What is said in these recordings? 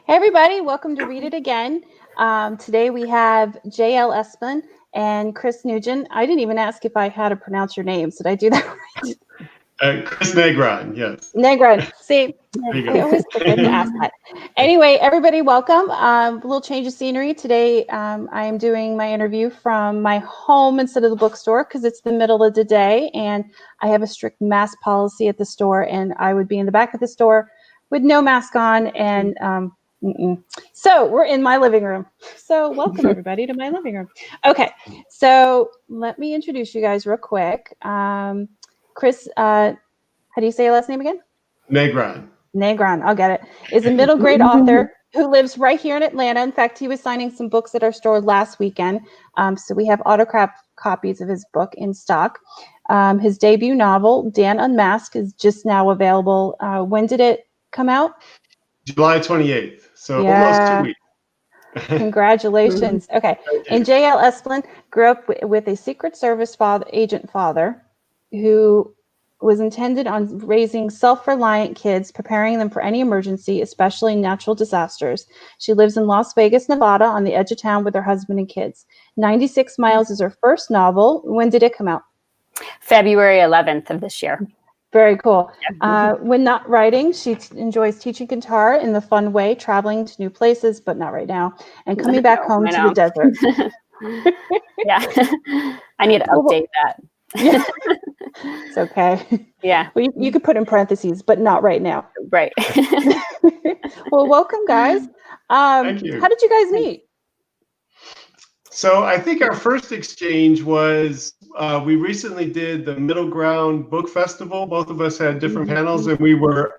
Hey everybody, welcome to Read It Again. Today we have J.L Esplin and Chris Nugent. I didn't even ask if I had to pronounce your names. Did I do that right? Chris Negron, yes. Negron. See, I always forget to ask that. Anyway, everybody, welcome. A little change of scenery. Today I am doing my interview from my home instead of the bookstore because it's the middle of the day and I have a strict mask policy at the store, and I would be in the back of the store with no mask on and So we're in my living room. So welcome everybody to my living room. Okay, so let me introduce you guys real quick. Chris, how do you say your last name again? Negron. Negron, I'll get it. Is a middle grade author who lives right here in Atlanta. In fact, he was signing some books at our store last weekend. So we have autographed copies of his book in stock. His debut novel, Dan Unmasked, is just now available. When did it come out? July 28th. So almost 2 weeks. Congratulations. Okay. And J.L Esplin grew up with a Secret Service agent father who was intended on raising self-reliant kids, preparing them for any emergency, especially natural disasters. She lives in Las Vegas, Nevada, on the edge of town with her husband and kids. 96 Miles is her first novel. When did it come out? February 11th of this year. Very cool. When not writing, she enjoys teaching guitar in the fun way, traveling to new places, but not right now, and coming back home to the desert. Yeah, I need to update that. It's okay. Yeah. Well, you could put in parentheses, but not right now. Right. Well, welcome, guys. Thank you. How did you guys meet? So I think our first exchange was we recently did the Middle Ground Book Festival. Both of us had different panels, and we were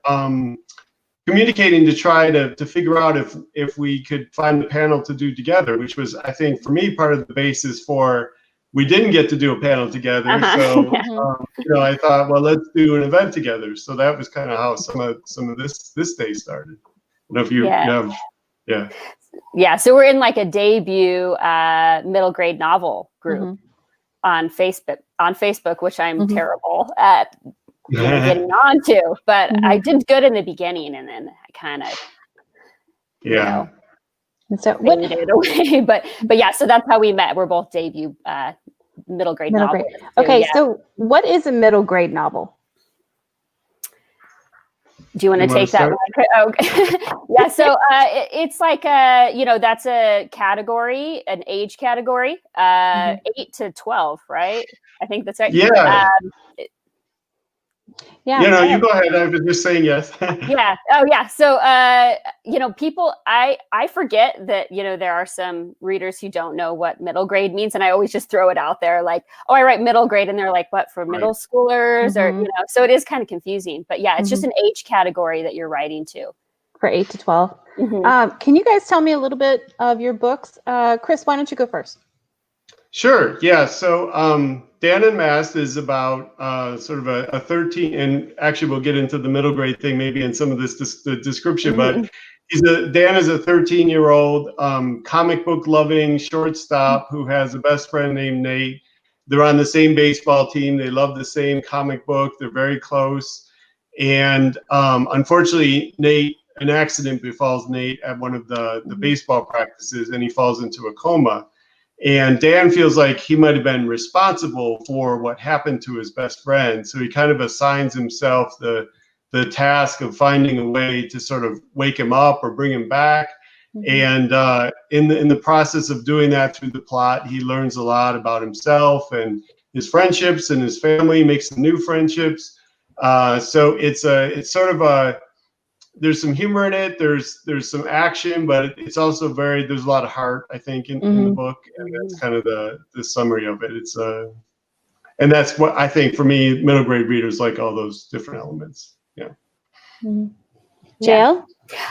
communicating to try to figure out if we could find a panel to do together, which was, I think, for me, part of the basis for we didn't get to do a panel together. So I thought, well, let's do an event together. So that was kind of how some of this day started. I don't know if you have, Yeah, so we're in like a debut middle grade novel group on Facebook, which I'm terrible at getting onto, but I did good in the beginning, and then I kind of faded away. But yeah, so that's how we met. We're both debut middle grade novels. Okay, so what is a middle grade novel? Do you want to take that one? Okay. Yeah, so it's like that's a category, an age category, 8 to 12, right? I think that's right. Yeah. You go ahead. I was just saying yes. Yeah. Oh, yeah. So people, I forget that there are some readers who don't know what middle grade means, and I always just throw it out there, like, oh, I write middle grade, and they're like, what, for middle schoolers, or so it is kind of confusing. But yeah, it's just an age category that you're writing to. For 8 to 12. Can you guys tell me a little bit of your books? Chris, why don't you go first? Sure. Yeah. So Dan Unmasked is about sort of a 13, and actually we'll get into the middle grade thing maybe in some of this description, but Dan is a 13-year-old comic book loving shortstop who has a best friend named Nate. They're on the same baseball team. They love the same comic book. They're very close. And unfortunately, an accident befalls Nate at one of the baseball practices, and he falls into a coma. And Dan feels like he might have been responsible for what happened to his best friend. So he kind of assigns himself the task of finding a way to sort of wake him up or bring him back. And in the process of doing that through the plot, he learns a lot about himself and his friendships and his family, makes some new friendships. So it's sort of there's some humor in it. There's some action, but it's also there's a lot of heart, I think, in the book, and that's kind of the summary of it. It's and that's what I think for me, middle grade readers like all those different elements. Yeah. JL?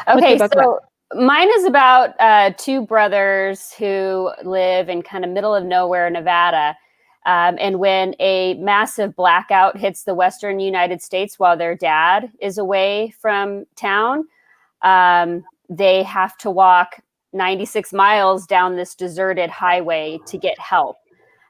Okay, so mine is about two brothers who live in kind of middle of nowhere, Nevada. And when a massive blackout hits the Western United States while their dad is away from town, they have to walk 96 miles down this deserted highway to get help.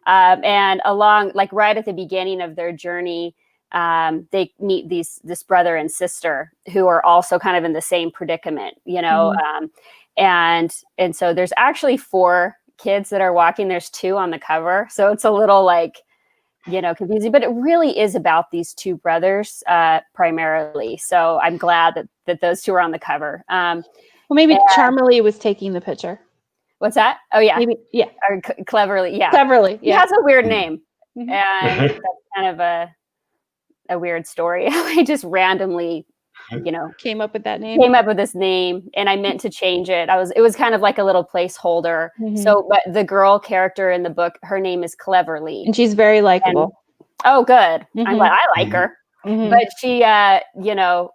And along, like right at the beginning of their journey, they meet this brother and sister who are also kind of in the same predicament, you know. And so there's actually 4 kids that are walking. There's 2 on the cover, so it's a little like, you know, confusing, but it really is about these 2 brothers primarily. So I'm glad that those 2 are on the cover. Well, maybe Charmely was taking the picture. What's that? Oh yeah, maybe, yeah, or Cleverly, yeah, Cleverly. Yeah, he has a weird name, and that's kind of a weird story. I just randomly, you know, came up with that name. Came up with this name, and I meant to change it. It was kind of like a little placeholder. So, but the girl character in the book, her name is Cleverly, and she's very likable. Oh, good. I'm glad. I like her, but she, you know,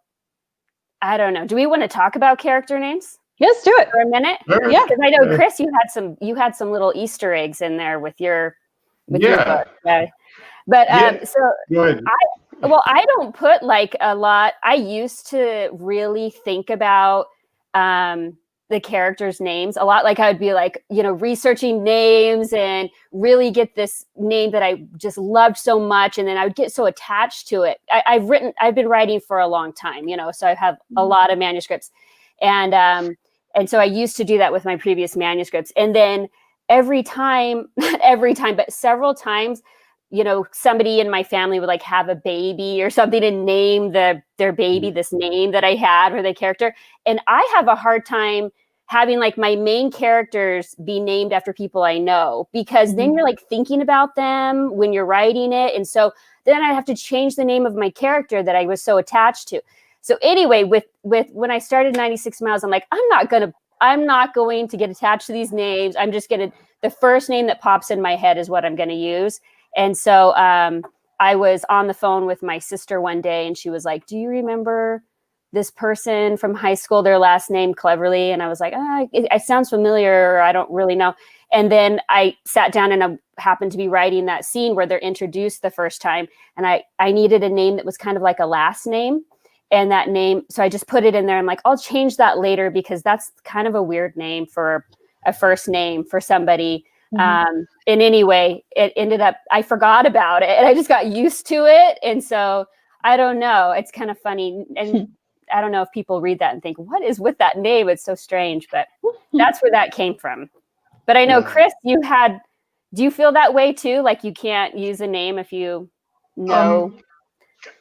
I don't know. Do we want to talk about character names? Let's do it for a minute. Sure. Yeah, because I know Chris, you had some little Easter eggs in there with your book. Yeah. But so I don't put like a lot. I used to really think about the characters' names a lot. Like I would be like, you know, researching names and really get this name that I just loved so much, and then I would get so attached to it. I've been writing for a long time, you know, so I have a lot of manuscripts, and so I used to do that with my previous manuscripts, and then not every time, but several times, you know, somebody in my family would like have a baby or something and name their baby this name that I had for the character. And I have a hard time having like my main characters be named after people I know, because then you're like thinking about them when you're writing it. And so then I have to change the name of my character that I was so attached to. So anyway, with when I started 96 Miles, I'm like, I'm not going to get attached to these names. I'm just the first name that pops in my head is what I'm going to use. And so I was on the phone with my sister one day, and she was like, do you remember this person from high school, their last name Cleverly? And I was like, it sounds familiar, or I don't really know. And then I sat down and I happened to be writing that scene where they're introduced the first time. And I needed a name that was kind of like a last name. And that name, so I just put it in there. I'm like, I'll change that later, because that's kind of a weird name for a first name for somebody. And anyway, it ended up, I forgot about it and I just got used to it. And so I don't know, it's kind of funny. And I don't know if people read that and think, what is with that name? It's so strange, but that's where that came from. But I know, Chris, do you feel that way too? Like you can't use a name if you know?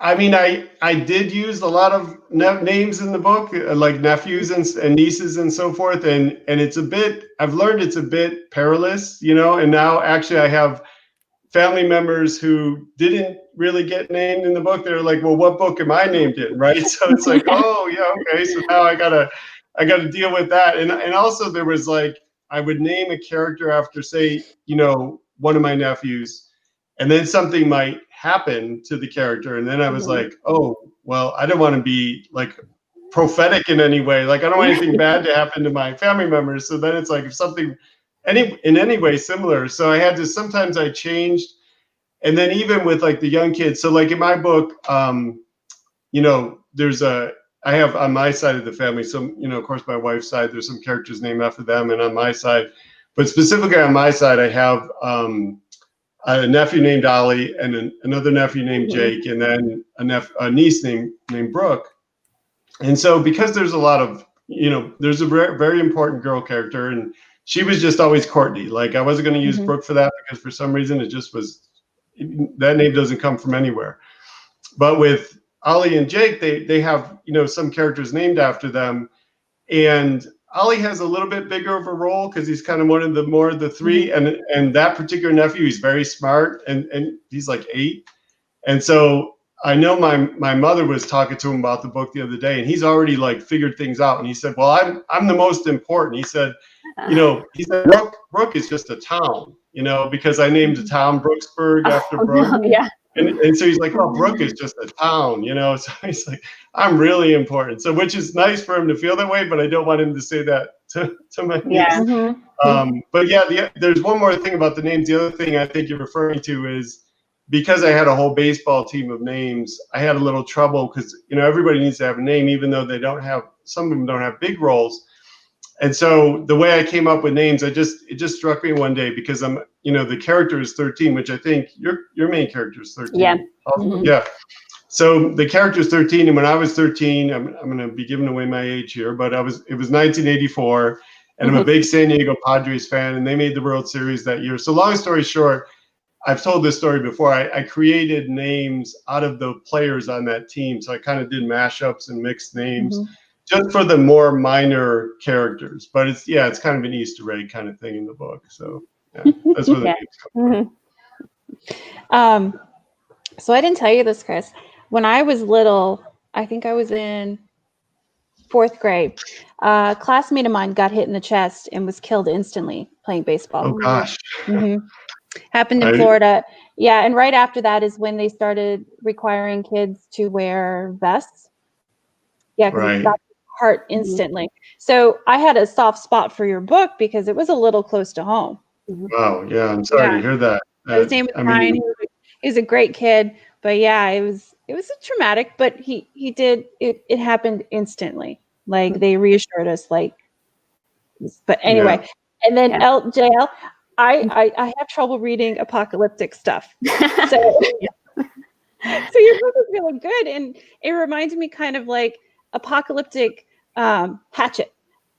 I mean, I did use a lot of names in the book, like nephews and nieces and so forth. And I've learned it's a bit perilous, you know, and now actually I have family members who didn't really get named in the book. They're like, well, what book am I named in? Right. So it's like, oh yeah, okay. So now I gotta deal with that. And also there was like, I would name a character after, say, you know, one of my nephews, and then something might happen to the character. And then I was like, oh, well, I don't want to be like prophetic in any way. Like I don't want anything bad to happen to my family members. So then it's like if something in any way similar. So I had to, sometimes I changed. And then even with like the young kids. So like in my book, you know, I have on my side of the family, some, you know, of course, my wife's side, there's some characters named after them. And on my side, but specifically on my side, I have a nephew named Ollie and another nephew named Jake, and then a niece named Brooke. And so because there's a lot of, you know, there's a very important girl character, and she was just always Courtney. Like I wasn't going to use Brooke for that, because for some reason it just was, that name doesn't come from anywhere. But with Ollie and Jake, they have, you know, some characters named after them. And Ollie has a little bit bigger of a role because he's kind of one of the three. And that particular nephew, he's very smart, and he's like 8. And so I know my mother was talking to him about the book the other day, and he's already like figured things out. And he said, well, I'm the most important. He said, you know, Brooke is just a town, you know, because I named the town Brooksburg after Brooke. No, yeah. And so he's like, oh, Brooke is just a town, you know. So he's like, I'm really important. So which is nice for him to feel that way, but I don't want him to say that to my niece. But yeah, there's one more thing about the names. The other thing I think you're referring to is because I had a whole baseball team of names, I had a little trouble because, you know, everybody needs to have a name, even though some of them don't have big roles. And so the way I came up with names, it just struck me one day because I'm, the character is 13, which I think your main character is 13. Yeah. Yeah. So the character is 13, and when I was 13, I'm going to be giving away my age here, but it was 1984, and I'm a big San Diego Padres fan, and they made the World Series that year. So long story short, I've told this story before. I created names out of the players on that team, so I kind of did mashups and mixed names. Just for the more minor characters, but it's kind of an Easter egg kind of thing in the book. So yeah, that's where the names come from. So I didn't tell you this, Chris. When I was little, I think I was in 4th grade. A classmate of mine got hit in the chest and was killed instantly playing baseball. Oh gosh. Happened in Florida. Yeah, and right after that is when they started requiring kids to wear vests. Yeah, because it got heart instantly. So I had a soft spot for your book because it was a little close to home. Wow. Yeah, I'm sorry to hear that. His name was Brian. He was a great kid, but yeah, it was a traumatic. But he did it. It happened instantly. Like they reassured us. Like, but anyway, and then JL, I have trouble reading apocalyptic stuff. So so your book is really good, and it reminds me kind of like apocalyptic Hatchet,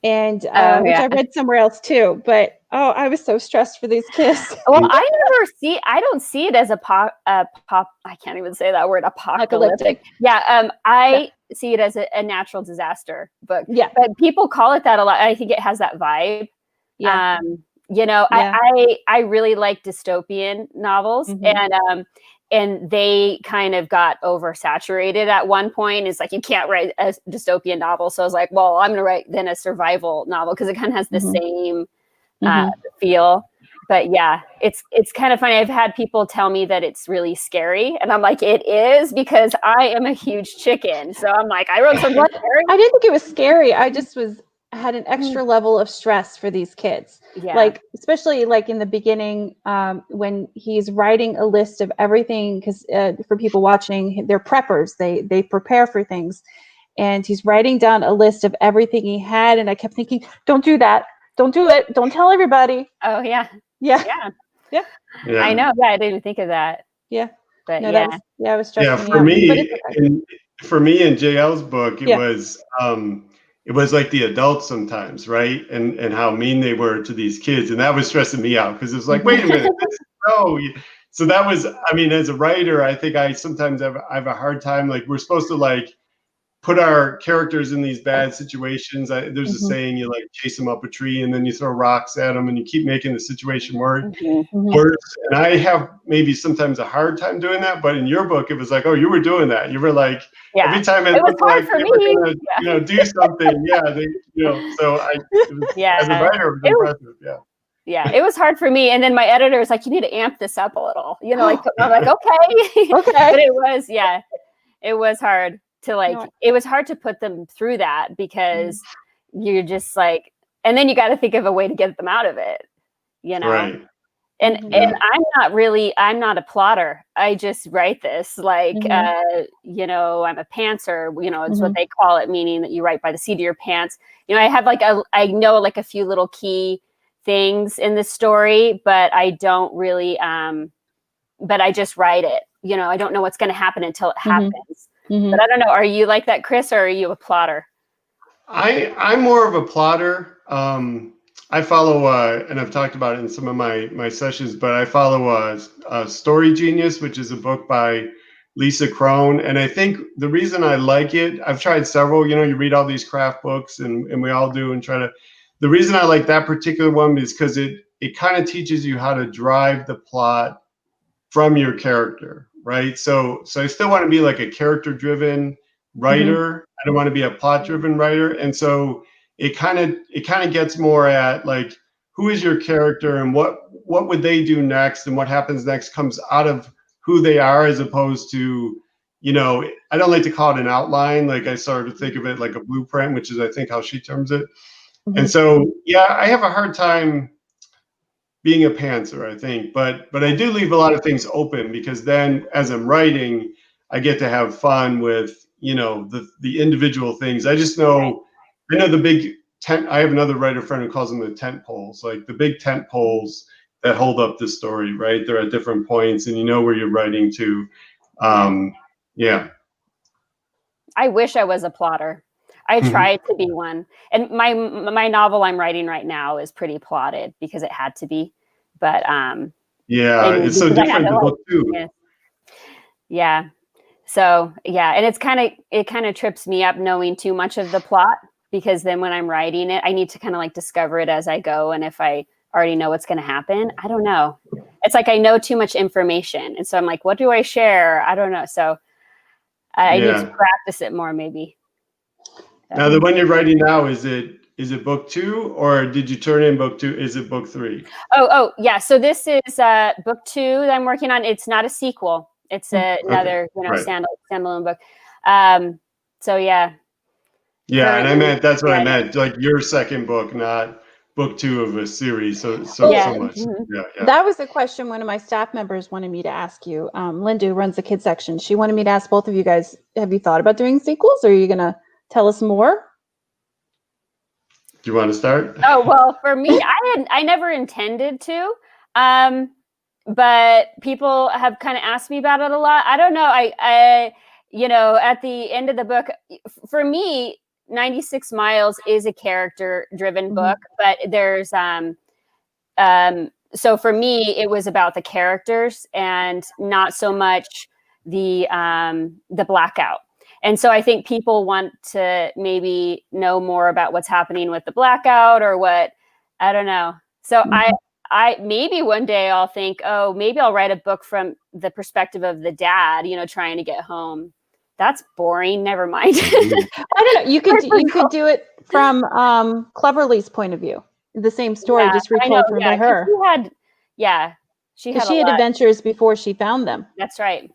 and which I read somewhere else too. But I was so stressed for these kids. Well, I don't see it as I can't even say that word, apocalyptic. Yeah, I see it as a natural disaster book. Yeah, but people call it that a lot. I think it has that vibe. Yeah. I really like dystopian novels, and they kind of got oversaturated at one point. It's like, you can't write a dystopian novel. So I was like, well, I'm going to write then a survival novel because it kind of has the same feel. But yeah, it's kind of funny. I've had people tell me that it's really scary. And I'm like, it is, because I am a huge chicken. So I'm like, I wrote something scary. I didn't think it was scary. I just had an extra level of stress for these kids. Yeah. Like, especially like in the beginning, when he's writing a list of everything, because for people watching, they're preppers. They prepare for things. And he's writing down a list of everything he had. And I kept thinking, don't do that. Don't do it. Don't tell everybody. Oh, yeah. Yeah. Yeah. I know. Yeah, I didn't even think of that. Yeah. But no, it was stressing for me out. For me in JL's book, it was like the adults sometimes, right? And how mean they were to these kids. And that was stressing me out because it was like, wait a minute. So that was, I mean, as a writer, I think I sometimes have a hard time. Like, we're supposed to like put our characters in these bad situations. There's a saying, you like chase them up a tree and then you throw rocks at them and you keep making the situation worse. And I have maybe sometimes a hard time doing that. But in your book, it was like, oh, you were doing that. You were like, every time it looked like they were going to, do something. So as a writer, it was impressive. Yeah, it was hard for me. And then my editor was like, you need to amp this up a little. Like, I'm like, okay. But it was hard to it was hard to put them through that because you're just like, and then you got to think of a way to get them out of it, Right. And I'm not a plotter. I just write this I'm a pantser, it's what they call it, meaning that you write by the seat of your pants. I have I know a few little key things in the story, but I don't really, but I just write it. I don't know what's going to happen until it happens. But I don't know. Are you like that, Chris, or are you a plotter? I'm more of a plotter. I follow, and I've talked about it in some of my sessions, but I follow Story Genius, which is a book by Lisa Crone. And I think the reason I like it, I've tried several, you read all these craft books and we all do and the reason I like that particular one is because it kind of teaches you how to drive the plot from your character, right? So I still want to be like a character-driven writer. I don't want to be a plot-driven writer. And so it kind of gets more at like, who is your character and what would they do next and what happens next comes out of who they are, as opposed to, I don't like to call it an outline. Like, I sort of think of it like a blueprint, which is I think how she terms it. And so, I have a hard time being a pantser, I think, but I do leave a lot of things open because then as I'm writing, I get to have fun with, the individual things. I know the big I have another writer friend who calls them the tent poles, like the big tent poles that hold up the story, right? They're at different points, and you know where you're writing to. Yeah. I wish I was a plotter. I tried to be one, and my novel I'm writing right now is pretty plotted because it had to be. But yeah, it's so different than book 2. Yeah. So yeah, and it kind of trips me up knowing too much of the plot, because then when I'm writing it, I need to kind of like discover it as I go. And if I already know what's going to happen, I don't know. It's like I know too much information, and so I'm like, what do I share? I don't know. So I need to practice it more, maybe. Now, the one you're writing now, is it book 2, or did you turn in book 2? Is it book 3? Oh, yeah. So this is book 2 that I'm working on. It's not a sequel. It's another, standalone book. So yeah. Yeah, and I meant that's what I meant. Like your second book, not book 2 of a series. So much. Mm-hmm. Yeah. That was a question one of my staff members wanted me to ask you. Linda, who runs the kids section, she wanted me to ask both of you guys, have you thought about doing sequels, or are you going to tell us more? Do you want to start? Oh, well, for me, I never intended to. But people have kind of asked me about it a lot. I don't know. I at the end of the book, for me, 96 Miles is a character-driven book, but there's so for me, it was about the characters and not so much the blackout. And so I think people want to maybe know more about what's happening with the blackout, or what, I don't know. So I maybe one day I'll think, oh, maybe I'll write a book from the perspective of the dad, trying to get home. That's boring. Never mind. I don't know. You could do it from Cleverly's point of view. The same story, just retold from her. She had adventures before she found them. That's right.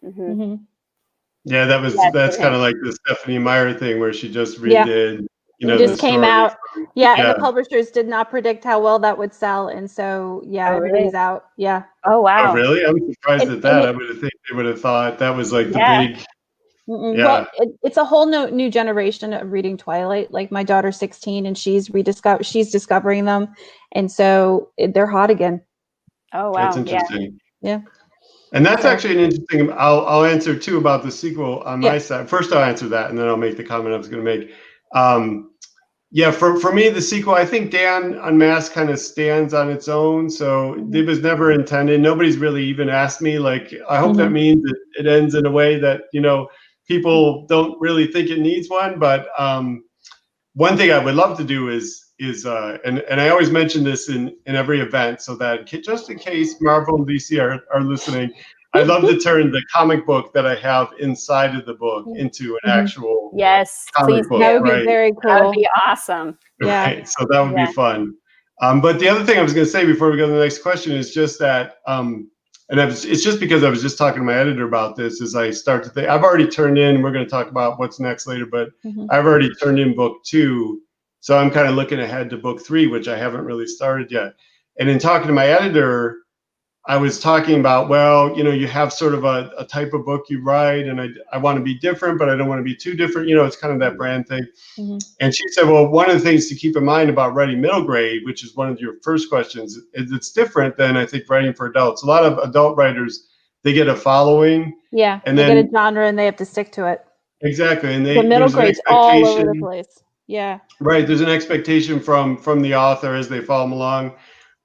Yeah, that's kind of like the Stephanie Meyer thing where she just redid. It just came out. And the publishers did not predict how well that would sell, and so everybody's out. Yeah. Oh wow. Oh really? I'm surprised at that. I would have thought that was like the big. Well, it's a whole new generation of reading Twilight. Like my daughter's 16, and she's discovering them, and so they're hot again. Oh wow. That's interesting. Yeah. And that's actually an interesting. I'll answer too about the sequel on my side. First, I'll answer that, and then I'll make the comment I was going to make. For me, the sequel, I think Dan Unmasked kind of stands on its own. So it was never intended. Nobody's really even asked me. Like, I hope that means that it ends in a way that people don't really think it needs one. But one thing I would love to do is and I always mention this in every event, so that just in case Marvel and DC are listening, I'd love to turn the comic book that I have inside of the book into an actual comic book. That would be very cool. That would be awesome. Right. So that would be fun. But the other thing I was going to say before we go to the next question is just that, it's just because I was just talking to my editor about this, as I start to think, I've already turned in, we're going to talk about what's next later, but I've already turned in book 2. So I'm kind of looking ahead to book 3, which I haven't really started yet. And in talking to my editor, I was talking about, you have sort of a type of book you write, and I want to be different, but I don't want to be too different. It's kind of that brand thing. And she said, well, one of the things to keep in mind about writing middle grade, which is one of your first questions, is it's different than, I think, writing for adults. A lot of adult writers, they get a following. Yeah, and they get a genre and they have to stick to it. Exactly. And the middle grade's all over the place. Yeah. Right. There's an expectation from the author as they follow them along.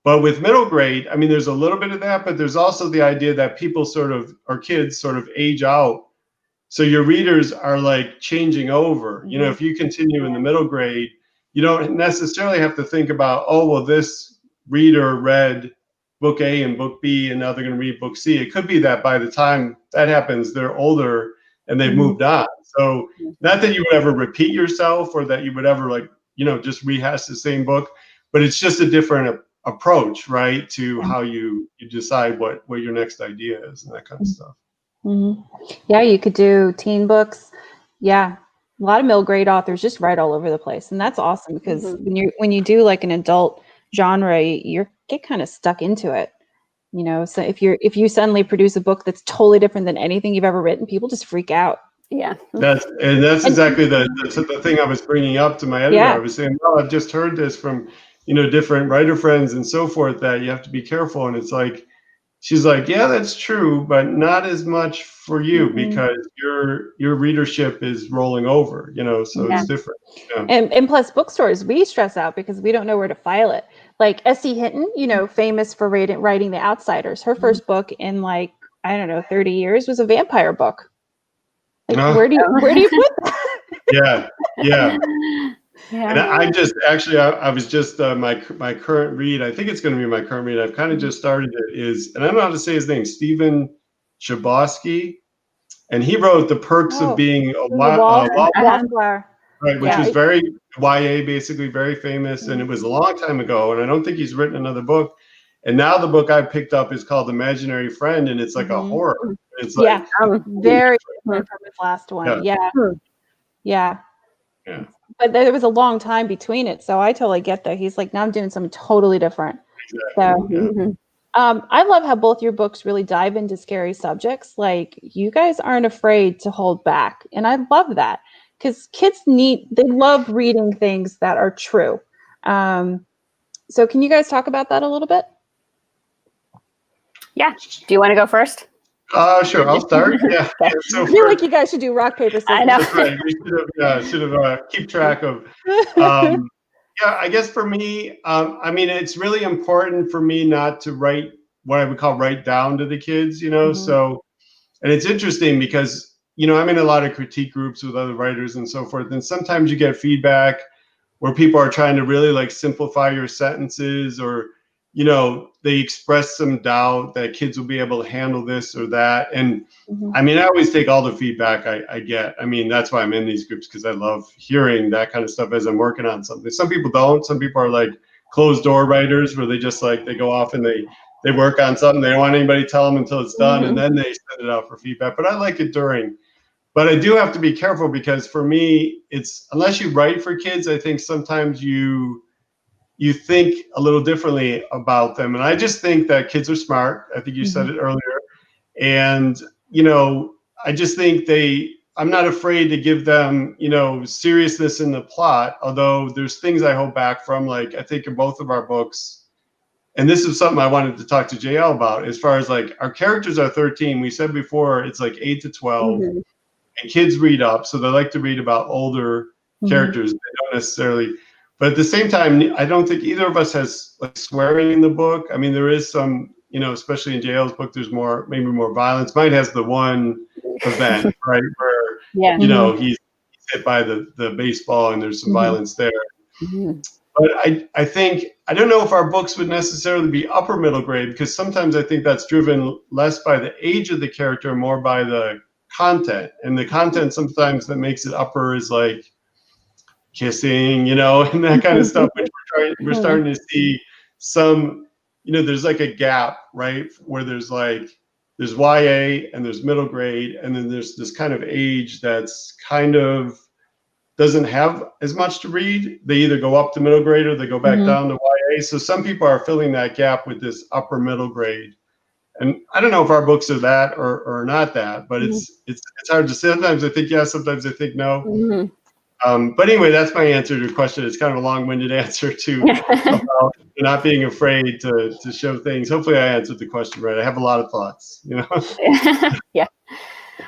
But with middle grade, I mean, there's a little bit of that, but there's also the idea that people or kids sort of age out. So your readers are like changing over. If you continue in the middle grade, you don't necessarily have to think about, this reader read book A and book B, and now they're going to read book C. It could be that by the time that happens, they're older and they've moved on. So not that you would ever repeat yourself, or that you would ever just rehash the same book, but it's just a different approach, right, to how you decide what your next idea is and that kind of stuff. Yeah, you could do teen books. Yeah, a lot of middle grade authors just write all over the place, and that's awesome, because when you do like an adult genre, you get kind of stuck into it. So if you suddenly produce a book that's totally different than anything you've ever written, people just freak out. Yeah. That's exactly the thing I was bringing up to my editor. Yeah. I was saying, well, I've just heard this from, different writer friends and so forth, that you have to be careful. And it's like, she's like, yeah, that's true, but not as much for you because your readership is rolling over, so it's different. Yeah. And plus bookstores, we stress out because we don't know where to file it. Like S.E. Hinton, famous for writing The Outsiders. Her first book in 30 years was a vampire book. Like, where do you put that? Yeah. Yeah. And I just actually, I was just my current read. I think it's going to be my current read. I've kind of just started it. And I don't know how to say his name, Stephen Chbosky, and he wrote The Perks of Being a Wallflower, right, which was very YA, basically very famous, and it was a long time ago. And I don't think he's written another book. And now the book I picked up is called Imaginary Friend, and it's like a horror. It's like very different from his last one. Yeah. But there was a long time between it, so I totally get that. He's like, now I'm doing something totally different. Exactly. So, I love how both your books really dive into scary subjects. Like, you guys aren't afraid to hold back, and I love that because kids they love reading things that are true. So, can you guys talk about that a little bit? Yeah. Do you want to go first? Sure, I'll start. Yeah. So I feel like you guys should do rock, paper, scissors. I know. Right. We should have keep track of. I guess for me, it's really important for me not to write what I would call write down to the kids, So, and it's interesting because, I'm in a lot of critique groups with other writers and so forth. And sometimes you get feedback where people are trying to really simplify your sentences, or, they express some doubt that kids will be able to handle this or that. And I always take all the feedback I get. That's why I'm in these groups, because I love hearing that kind of stuff as I'm working on something. Some people don't. Some people are like closed door writers, where they just they go off and they work on something. They don't want anybody to tell them until it's done, and then they send it out for feedback. But I like it during. But I do have to be careful, because for me, it's, unless you write for kids, I think sometimes you think a little differently about them. And I just think that kids are smart. I think you said it earlier. And, I just think I'm not afraid to give them, seriousness in the plot, although there's things I hold back from, I think in both of our books. And this is something I wanted to talk to JL about, as far as our characters are 13. We said before, it's 8 to 12, and kids read up. So they like to read about older characters. They don't necessarily. But at the same time, I don't think either of us has swearing in the book. There is some, especially in JL's book, there's maybe more violence. Mine has the one event, right, where he's hit by the baseball, and there's some violence there. But I think, I don't know if our books would necessarily be upper middle grade, because sometimes I think that's driven less by the age of the character, more by the content. And the content sometimes that makes it upper is kissing, and that kind of stuff, which we're starting to see some, there's a gap, right, where there's YA and there's middle grade, and then there's this kind of age that's kind of doesn't have as much to read. They either go up to middle grade or they go back down to YA. So some people are filling that gap with this upper middle grade. And I don't know if our books are that or not that, but it's hard to say. Sometimes I think yes, sometimes I think no. But anyway, that's my answer to your question. It's kind of a long-winded answer about not being afraid to show things. Hopefully I answered the question right. I have a lot of thoughts, Yeah.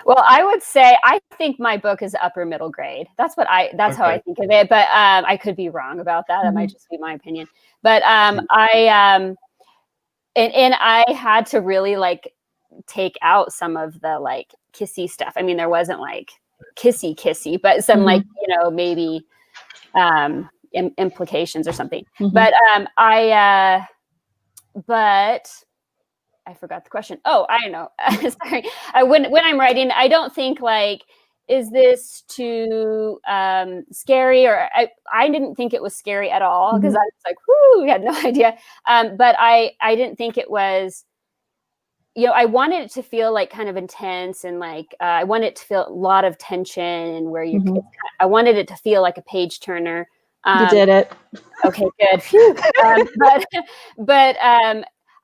Well, I would say I think my book is upper middle grade. That's how I think of it. But I could be wrong about that. That might just be my opinion. But I had to really take out some of the kissy stuff. There wasn't kissy, but some maybe implications or something. But but I forgot the question. Oh, I know. Sorry. When I'm writing, I don't think is this too scary? Or I didn't think it was scary at all, because I was whoo, we had no idea. But I didn't think it was. I wanted it to feel kind of intense, and I wanted it to feel a lot of tension, and where I wanted it to feel like a page turner. You did it. Okay, good. But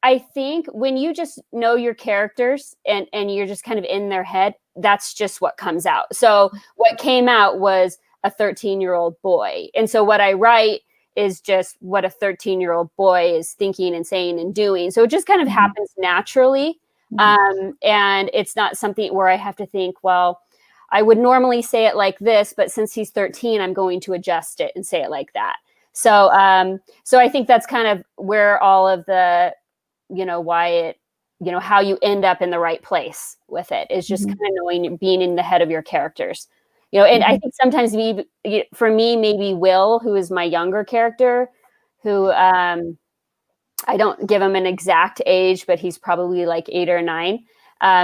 I think when you just know your characters and you're just kind of in their head, that's just what comes out. So what came out was a 13-year-old boy. And so what I write is just what a 13-year-old boy is thinking and saying and doing. So it just kind of happens naturally. And it's not something where I have to think, well, I would normally say it like this, but since he's 13, I'm going to adjust it and say it like that. So so I think that's kind of where all of the, why it, how you end up in the right place with it is just kind of knowing, being in the head of your characters. And I think sometimes for me, maybe Will, who is my younger character, who I don't give him an exact age, but he's probably like 8 or 9.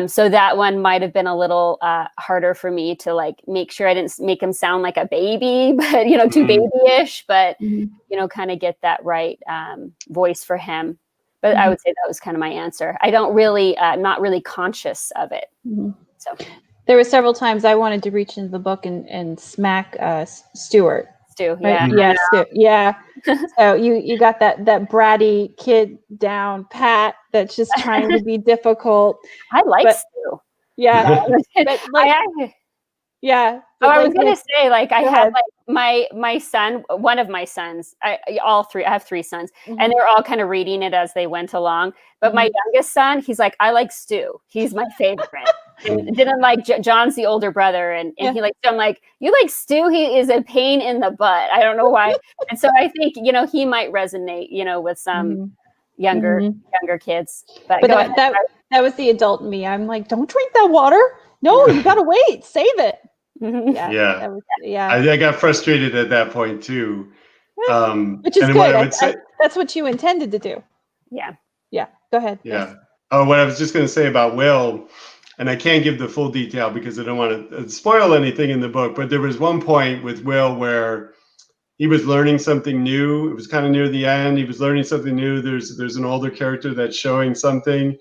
So that one might have been a little harder for me to like make sure I didn't make him sound like a baby, but too babyish, but kind of get that right voice for him. But I would say that was kind of my answer. I don't really, not really conscious of it. So. There were several times I wanted to reach into the book and smack Stuart. Stu, right? yeah. Stu, yeah. So you got that bratty kid down pat that's just trying to be difficult. I like Stu. Yeah. But yeah. I was gonna say, like, I had like my son, one of my sons, I have 3 sons, and they're all kind of reading it as they went along. But my youngest son, he's like, I like Stu. He's my favorite. And didn't like John's the older brother, and he likes. So I'm like, you like Stu? He is a pain in the butt. I don't know why. And so I think he might resonate, with some younger kids. But that was the adult in me. I'm like, don't drink that water. No, you gotta wait. Save it. I got frustrated at that point too. Which is good. That's what you intended to do. Yeah. Go ahead. Yeah. Oh, what I was just going to say about Will, and I can't give the full detail because I don't want to spoil anything in the book, but there was one point with Will where he was learning something new. It was kind of near the end. He was learning something new. There's an older character that's showing something.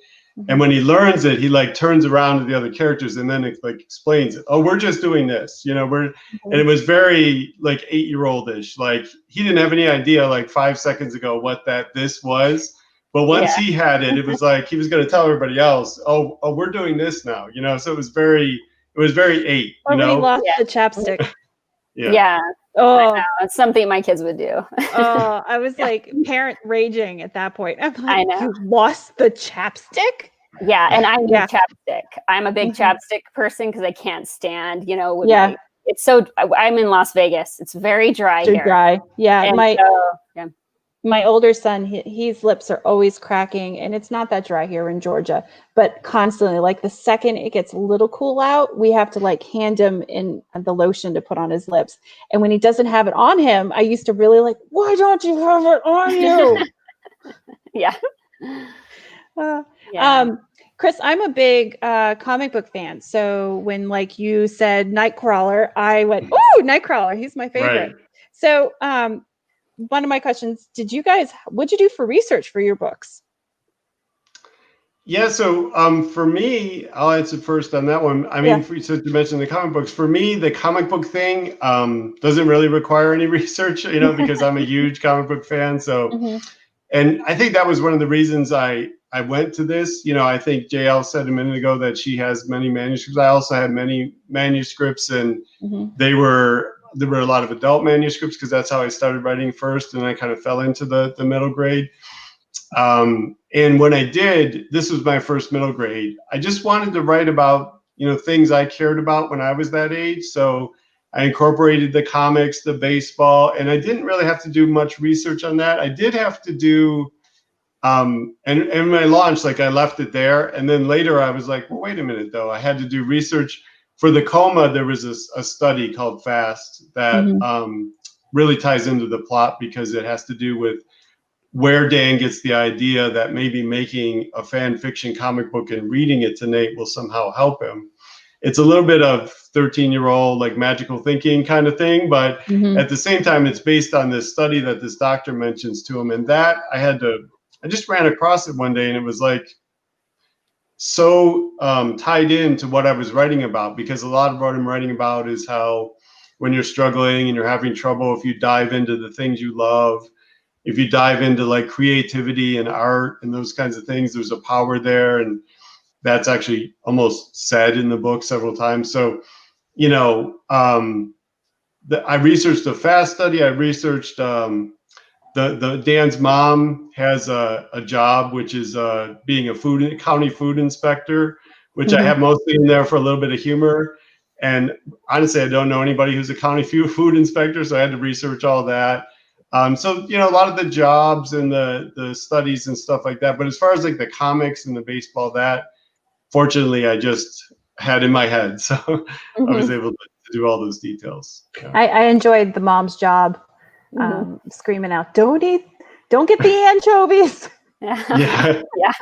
And when he learns it, he like turns around to the other characters and then it like explains it. Oh, we're just doing this, and it was very like 8-year-old-ish. Like he didn't have any idea like 5 seconds ago what this was. But once he had it, it was like he was going to tell everybody else, oh, we're doing this now, So it was very 8, Or when he lost the chapstick. Yeah. Oh, it's something my kids would do. Oh, I was like parent raging at that point. I'm like, I know. You lost the chapstick? Yeah, and I need chapstick. I'm a big chapstick person because I can't stand, it's so. I'm in Las Vegas. It's very dry here. Dry. Yeah. And my older son, his lips are always cracking, and it's not that dry here in Georgia, but constantly, like the second it gets a little cool out, we have to like hand him in the lotion to put on his lips. And when he doesn't have it on him, I used to really like, why don't you have it on you? Chris, I'm a big comic book fan. So when like you said Nightcrawler, I went, oh, Nightcrawler, he's my favorite. Right. So one of my questions, what'd you do for research for your books? Yeah, so for me, I'll answer first on that one. I mean, since you mentioned the comic books, for me, the comic book thing doesn't really require any research, because I'm a huge comic book fan. So, and I think that was one of the reasons I went to this. I think J.L. said a minute ago that she has many manuscripts. I also had many manuscripts, and there were a lot of adult manuscripts because that's how I started writing first, and I kind of fell into the middle grade. And when I did, this was my first middle grade. I just wanted to write about, things I cared about when I was that age. So I incorporated the comics, the baseball, and I didn't really have to do much research on that. I did have to do, and when I launched, like I left it there. And then later I was like, well, wait a minute though. I had to do research. For the coma, there was a study called FAST that really ties into the plot because it has to do with where Dan gets the idea that maybe making a fan fiction comic book and reading it to Nate will somehow help him. It's a little bit of 13-year-old like magical thinking kind of thing, but at the same time, it's based on this study that this doctor mentions to him. And that I just ran across it one day, and it was like so tied into what I was writing about, because a lot of what I'm writing about is how when you're struggling and you're having trouble, if you dive into the things you love, if you dive into like creativity and art and those kinds of things, there's a power there. And that's actually almost said in the book several times. So, I researched the FAST study. I researched the Dan's mom has a job, which is being a county food inspector, which I have mostly in there for a little bit of humor. And honestly, I don't know anybody who's a county food inspector, so I had to research all that. So a lot of the jobs and the studies and stuff like that. But as far as like the comics and the baseball, that fortunately I just had in my head, so I was able to do all those details. Yeah. I enjoyed the mom's job, screaming out, "Don't get the anchovies." Yeah. Yeah.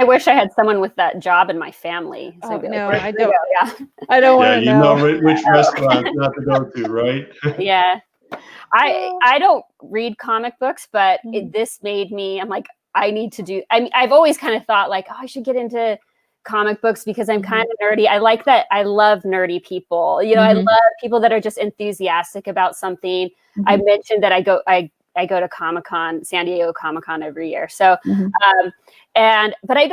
I wish I had someone with that job in my family. So No, like, I don't. Yeah. I don't want to know. Which restaurant not to go to, right? Yeah. I don't read comic books, but this made me, I'm like, I need to do, I mean, I've always kind of thought like, oh, I should get into comic books because I'm kind of nerdy. I like that. I love nerdy people. I love people that are just enthusiastic about something. I mentioned that I go to Comic-Con, San Diego Comic-Con every year. So, but I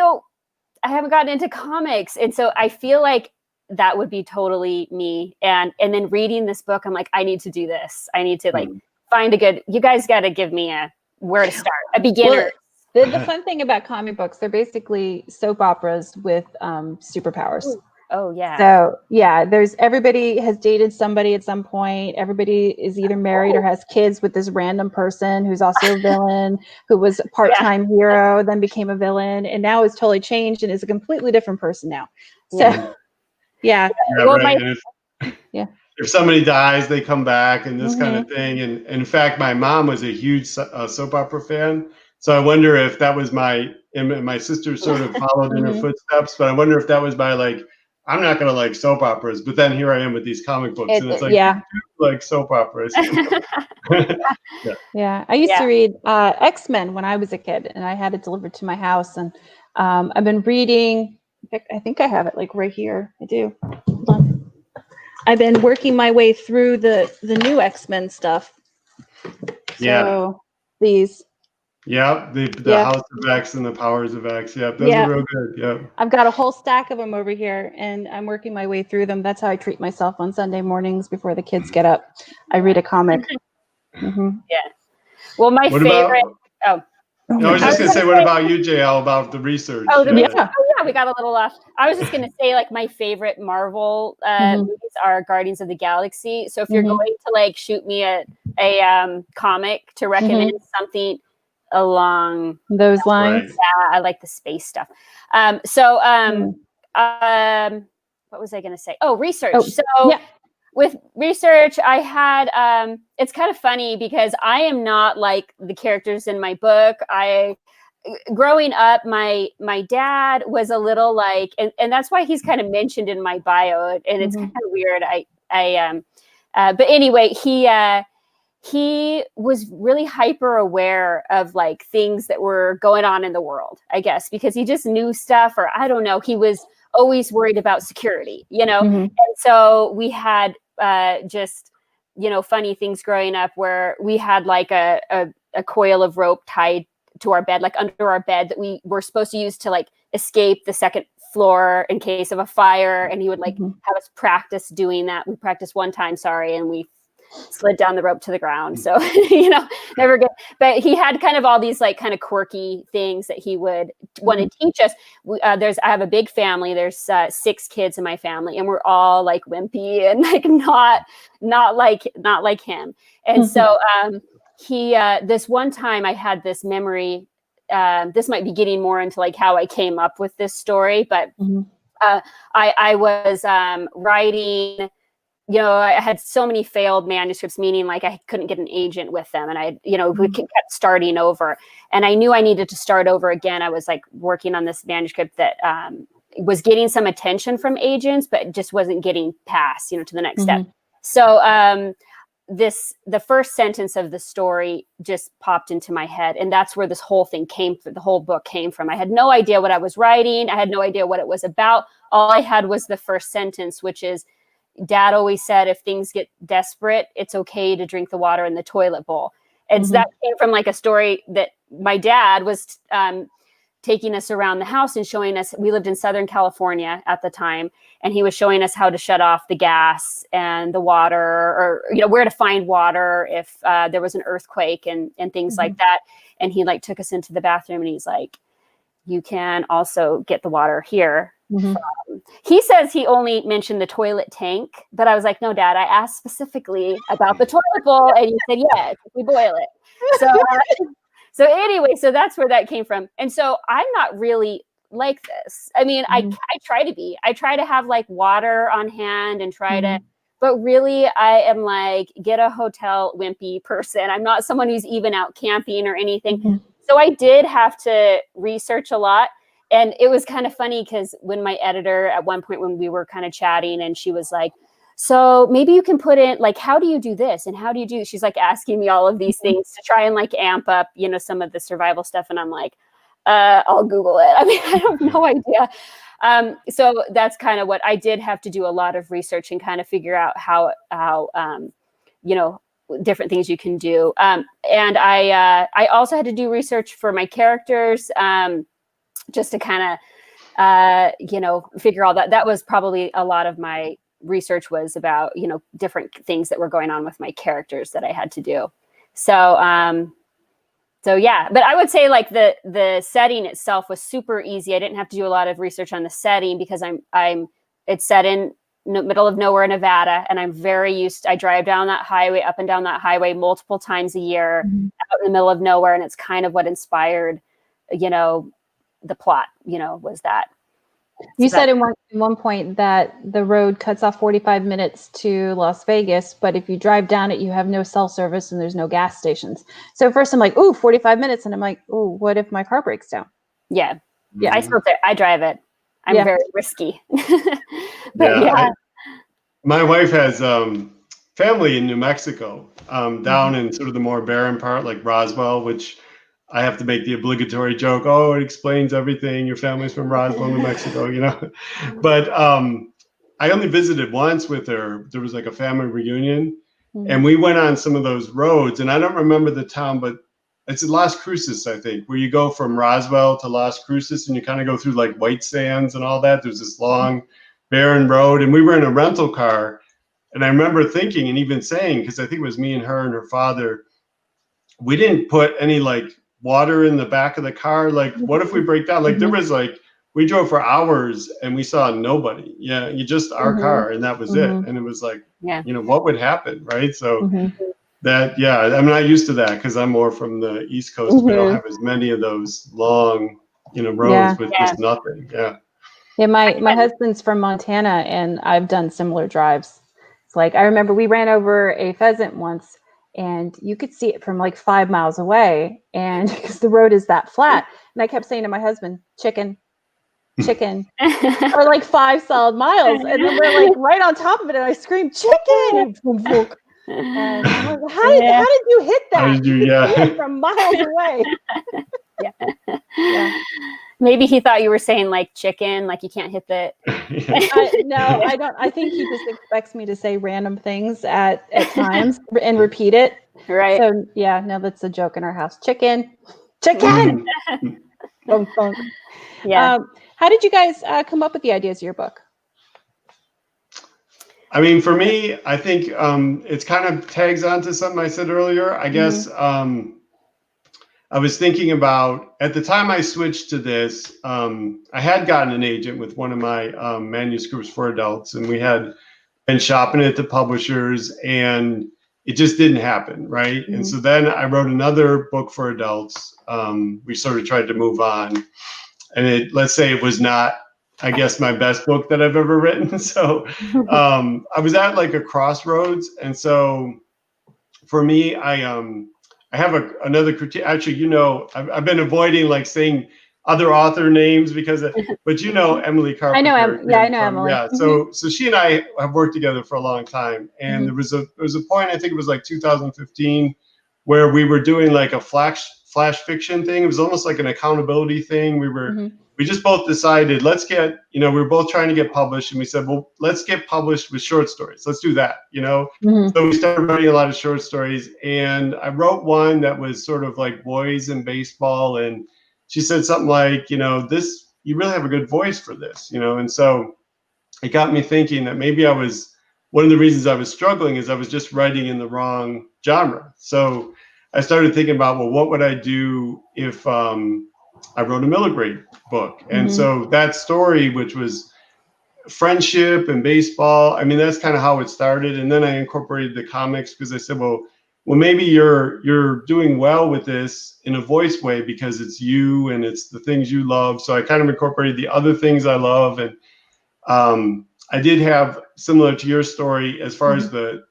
haven't gotten into comics. And so I feel like that would be totally me. And then reading this book, I'm like, I need to do this. I need to like find you guys got to give me where to start, a beginner. Well, the fun thing about comic books, they're basically soap operas with superpowers. Oh yeah. So yeah, everybody has dated somebody at some point. Everybody is either married or has kids with this random person who's also a villain, who was a part-time hero, then became a villain, and now is totally changed and is a completely different person now. So yeah. Well, right. If somebody dies, they come back and this kind of thing. And in fact, my mom was a huge soap opera fan. So I wonder if that was my sister sort of followed in her footsteps, but I wonder if that was my like, I'm not going to like soap operas, but then here I am with these comic books and it's like, like soap operas. Yeah. I used to read X-Men when I was a kid and I had it delivered to my house. And I've been reading, I think I have it like right here. I do. Hold on. I've been working my way through the new X-Men stuff. So these. Yeah, the House of X and the Powers of X. Yeah, those are real good. Yeah. I've got a whole stack of them over here and I'm working my way through them. That's how I treat myself on Sunday mornings before the kids get up. I read a comic. Yeah. Well, my favorite. I was just going to say, what about you, J.L., about the research? Oh, we got a little off. I was just going to say, like, my favorite Marvel movies are Guardians of the Galaxy. So if you're going to like shoot me a comic to recommend something along those lines, I like the space stuff. What was I going to say? Oh, research. With research, I had, it's kind of funny because I am not like the characters in my book. Growing up, my dad was a little like, and that's why he's kind of mentioned in my bio, and it's kind of weird. But anyway, he was really hyper aware of like things that were going on in the world, I guess, because he just knew stuff, or I don't know, he was always worried about security, and so we had just funny things growing up where we had like a coil of rope tied to our bed, like under our bed, that we were supposed to use to like escape the second floor in case of a fire, and he would like have us practice doing that. We practiced one time, and we slid down the rope to the ground. So, never good. But he had kind of all these like kind of quirky things that he would want to teach us. I have a big family. There's 6 kids in my family, and we're all like wimpy and like not like him. And so he this one time I had this memory. This might be getting more into like how I came up with this story, but I was writing. I had so many failed manuscripts, meaning like I couldn't get an agent with them. And we kept starting over, and I knew I needed to start over again. I was like working on this manuscript that was getting some attention from agents, but just wasn't getting past, to the next step. So the first sentence of the story just popped into my head. And that's where this whole thing the whole book came from. I had no idea what I was writing. I had no idea what it was about. All I had was the first sentence, which is, Dad always said, if things get desperate, it's okay to drink the water in the toilet bowl. And so that came from like a story that my dad was taking us around the house and showing us, we lived in Southern California at the time, and he was showing us how to shut off the gas and the water, or, you know, where to find water if there was an earthquake and things like that. And he like took us into the bathroom and he's like, you can also get the water here. He says he only mentioned the toilet tank, but I was like, no, Dad, I asked specifically about the toilet bowl, and you said, yes, we boil it. So anyway, so that's where that came from. And so I'm not really like this. I mean, I try to be. I try to have like water on hand and try to, but really I am like, get a hotel wimpy person. I'm not someone who's even out camping or anything. So I did have to research a lot. And it was kind of funny because when my editor, at one point when we were kind of chatting, and she was like, so maybe you can put in, like, how do you do this? And how do you do, she's like asking me all of these things to try and like amp up, you know, some of the survival stuff. And I'm like, I'll Google it. I mean, I have no idea. So that's kind of what I did have to do, a lot of research and kind of figure out how you know, different things you can do. And I also had to do research for my characters, just to kind of, you know, figure all that. That was probably a lot of my research was about, you know, different things that were going on with my characters that I had to do. So, so yeah, but I would say like the setting itself was super easy. I didn't have to do a lot of research on the setting because it's set in middle of nowhere, Nevada, and I'm very used. I drive down that highway, up and down that highway multiple times a year, out in the middle of nowhere, and it's kind of what inspired, you know, the plot. You know, was that. You said in one point that the road cuts off 45 minutes to Las Vegas, but if you drive down it, you have no cell service and there's no gas stations. So at first I'm like, ooh, 45 minutes. And I'm like, ooh, what if my car breaks down? Yeah. I drive it. I'm very risky. But my wife has family in New Mexico, down in sort of the more barren part, like Roswell, which I have to make the obligatory joke. Oh, it explains everything. Your family's from Roswell, New Mexico, you know. But I only visited once with her. There was like a family reunion, and we went on some of those roads. And I don't remember the town, but it's Las Cruces, I think, where you go from Roswell to Las Cruces, and you kind of go through like white sands and all that. There's this long, barren road, and we were in a rental car. And I remember thinking and even saying, because I think it was me and her and her father, we didn't put any like water in the back of the car. Like, what if we break down? Like, there was like, we drove for hours and we saw nobody. Yeah, you just our car, and that was it. And it was like, you know, what would happen, right? So that, I'm not used to that because I'm more from the East Coast. We don't have as many of those long, you know, roads with just nothing. Yeah, my husband's from Montana, and I've done similar drives. It's like, I remember we ran over a pheasant once, and you could see it from like 5 miles away, and because the road is that flat. And I kept saying to my husband, chicken, or like 5 solid miles. And then we're like right on top of it, and I screamed, chicken! And I'm like, how did you hit that? How did you, see it from miles away. Maybe he thought you were saying like chicken, like you can't hit the. No, I don't. I think he just expects me to say random things at times and repeat it. Right. So no, that's a joke in our house. Chicken. Bunk, bunk. Yeah. How did you guys come up with the ideas of your book? I mean, for me, I think it's kind of tags on to something I said earlier. I guess I was thinking about, at the time I switched to this, I had gotten an agent with one of my manuscripts for adults, and we had been shopping at the publishers, and it just didn't happen, right? And so then I wrote another book for adults. We sort of tried to move on, and let's say it was not, I guess, my best book that I've ever written. So I was at like a crossroads. And so for me, I have another critique. Actually, you know, I've been avoiding like saying other author names because, but you know, Emily Carpenter. I know, I know Emily. Yeah, so she and I have worked together for a long time. And there was a point, I think it was like 2015, where we were doing like a flash fiction thing. It was almost like an accountability thing. We just both decided, let's get, you know, we were both trying to get published, and we said, well, let's get published with short stories. Let's do that, you know? So we started writing a lot of short stories, and I wrote one that was sort of like boys and baseball, and she said something like, this, you really have a good voice for this, and so it got me thinking that maybe one of the reasons I was struggling is I was just writing in the wrong genre. So I started thinking about, well, what would I do if I wrote a middle grade book? And so that story, which was friendship and baseball, I mean, that's kind of how it started. And then I incorporated the comics because I said, well, maybe you're doing well with this in a voice way because it's you and it's the things you love. So I kind of incorporated the other things I love. And I did have, similar to your story, as far as the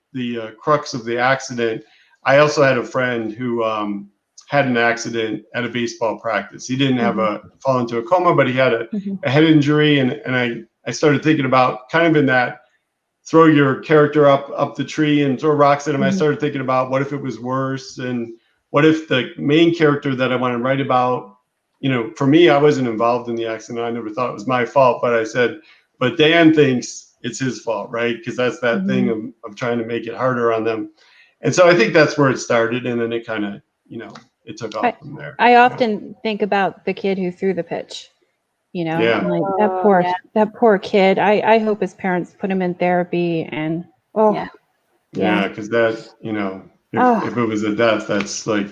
crux of the accident, I also had a friend who had an accident at a baseball practice. He didn't have fall into a coma, but he had a head injury. And I started thinking about kind of in that throw your character up the tree and throw rocks at him. I started thinking about what if it was worse, and what if the main character that I want to write about, for me, I wasn't involved in the accident. I never thought it was my fault, but I said, but Dan thinks it's his fault, right? Because that's that thing of trying to make it harder on them. And so I think that's where it started, and then it kind of, it took off from there. I often think about the kid who threw the pitch. Yeah. Like that poor kid. I hope his parents put him in therapy and because that, if it was a death, that's like,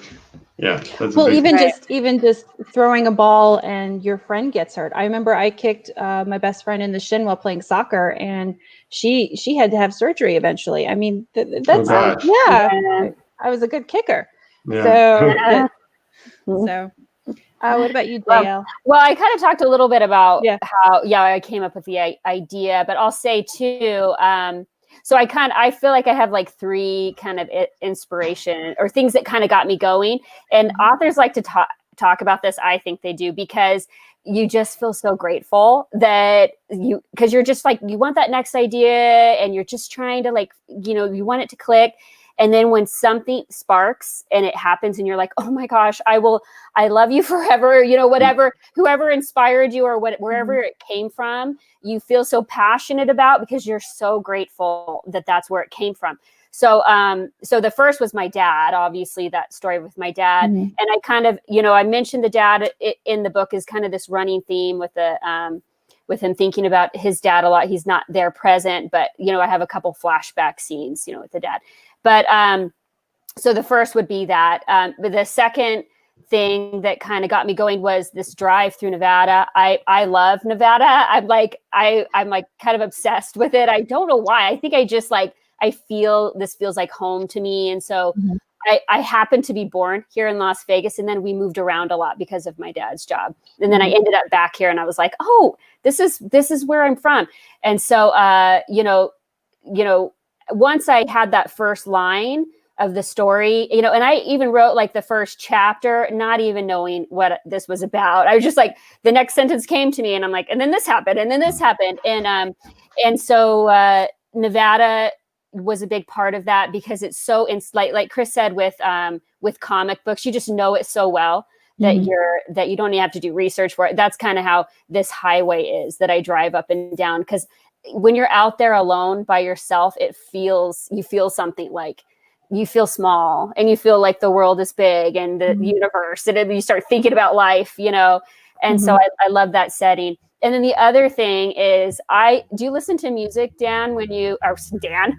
that's well, even right. even just throwing a ball and your friend gets hurt. I remember I kicked my best friend in the shin while playing soccer, and she had to have surgery eventually. I mean, that's I was a good kicker. Yeah. So what about you, JL? Well, I kind of talked a little bit about how I came up with the idea, but I'll say too. So I feel like I have like three kind of inspiration or things that kind of got me going. And authors like to talk about this. I think they do, because you just feel so grateful that because you're just like, you want that next idea and you're just trying to like, you want it to click. And then when something sparks and it happens and you're like, oh my gosh, I love you forever, whatever, whoever inspired you or wherever it came from, you feel so passionate about because you're so grateful that that's where it came from. So, so the first was my dad, obviously that story with my dad. And I kind of, I mentioned the dad in the book is kind of this running theme with with him thinking about his dad a lot. He's not there present, but, I have a couple flashback scenes, with the dad. But so the first would be that. But the second thing that kind of got me going was this drive through Nevada. I love Nevada. I'm like kind of obsessed with it. I don't know why. I think I just I feel this feels like home to me. And so I happened to be born here in Las Vegas, and then we moved around a lot because of my dad's job. And then I ended up back here, and I was like, oh, this is where I'm from. And so once I had that first line of the story, and I even wrote like the first chapter, not even knowing what this was about. I was just like, the next sentence came to me and I'm like, and then this happened, and then this happened. And so Nevada was a big part of that because it's so like Chris said with comic books, you just know it so well that you don't even have to do research for it. That's kind of how this highway is that I drive up and down, because when you're out there alone by yourself, you feel something like you feel small and you feel like the world is big and the universe, and then you start thinking about life, and so I love that setting. And then the other thing is, do you listen to music, Dan, Dan?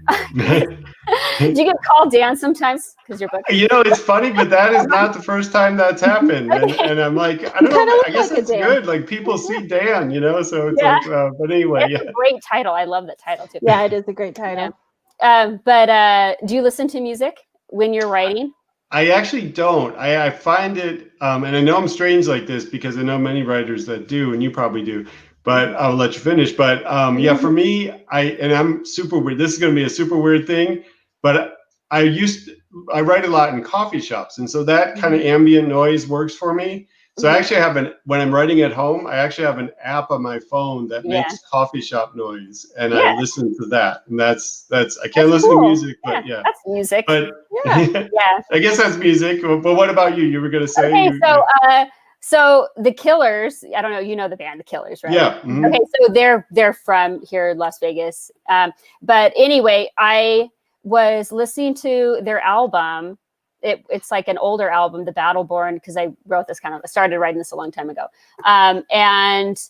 Do you get called Dan sometimes because your book? It's funny, but that is not the first time that's happened. And I'm like, I don't know, I guess it's good. Like people see Dan, so it's like, but anyway. It's a great title. I love that title too. Yeah, it is a great title. But do you listen to music when you're writing? I actually don't. I find it, and I know I'm strange like this because I know many writers that do, and you probably do, but I'll let you finish. But for me, I'm super weird. This is going to be a super weird thing, but I write a lot in coffee shops, and so that kind of ambient noise works for me. So I actually when I'm writing at home, I actually have an app on my phone that makes coffee shop noise, and I listen to that. And that's I can't listen to music, but that's music. But I guess that's music. But what about you? You were going to say. Okay, so the Killers. I don't know. The band, the Killers, right? Yeah. Okay, so they're from here, Las Vegas. But anyway, I was listening to their album. it's like an older album, The Battleborn, because I started writing this a long time ago. And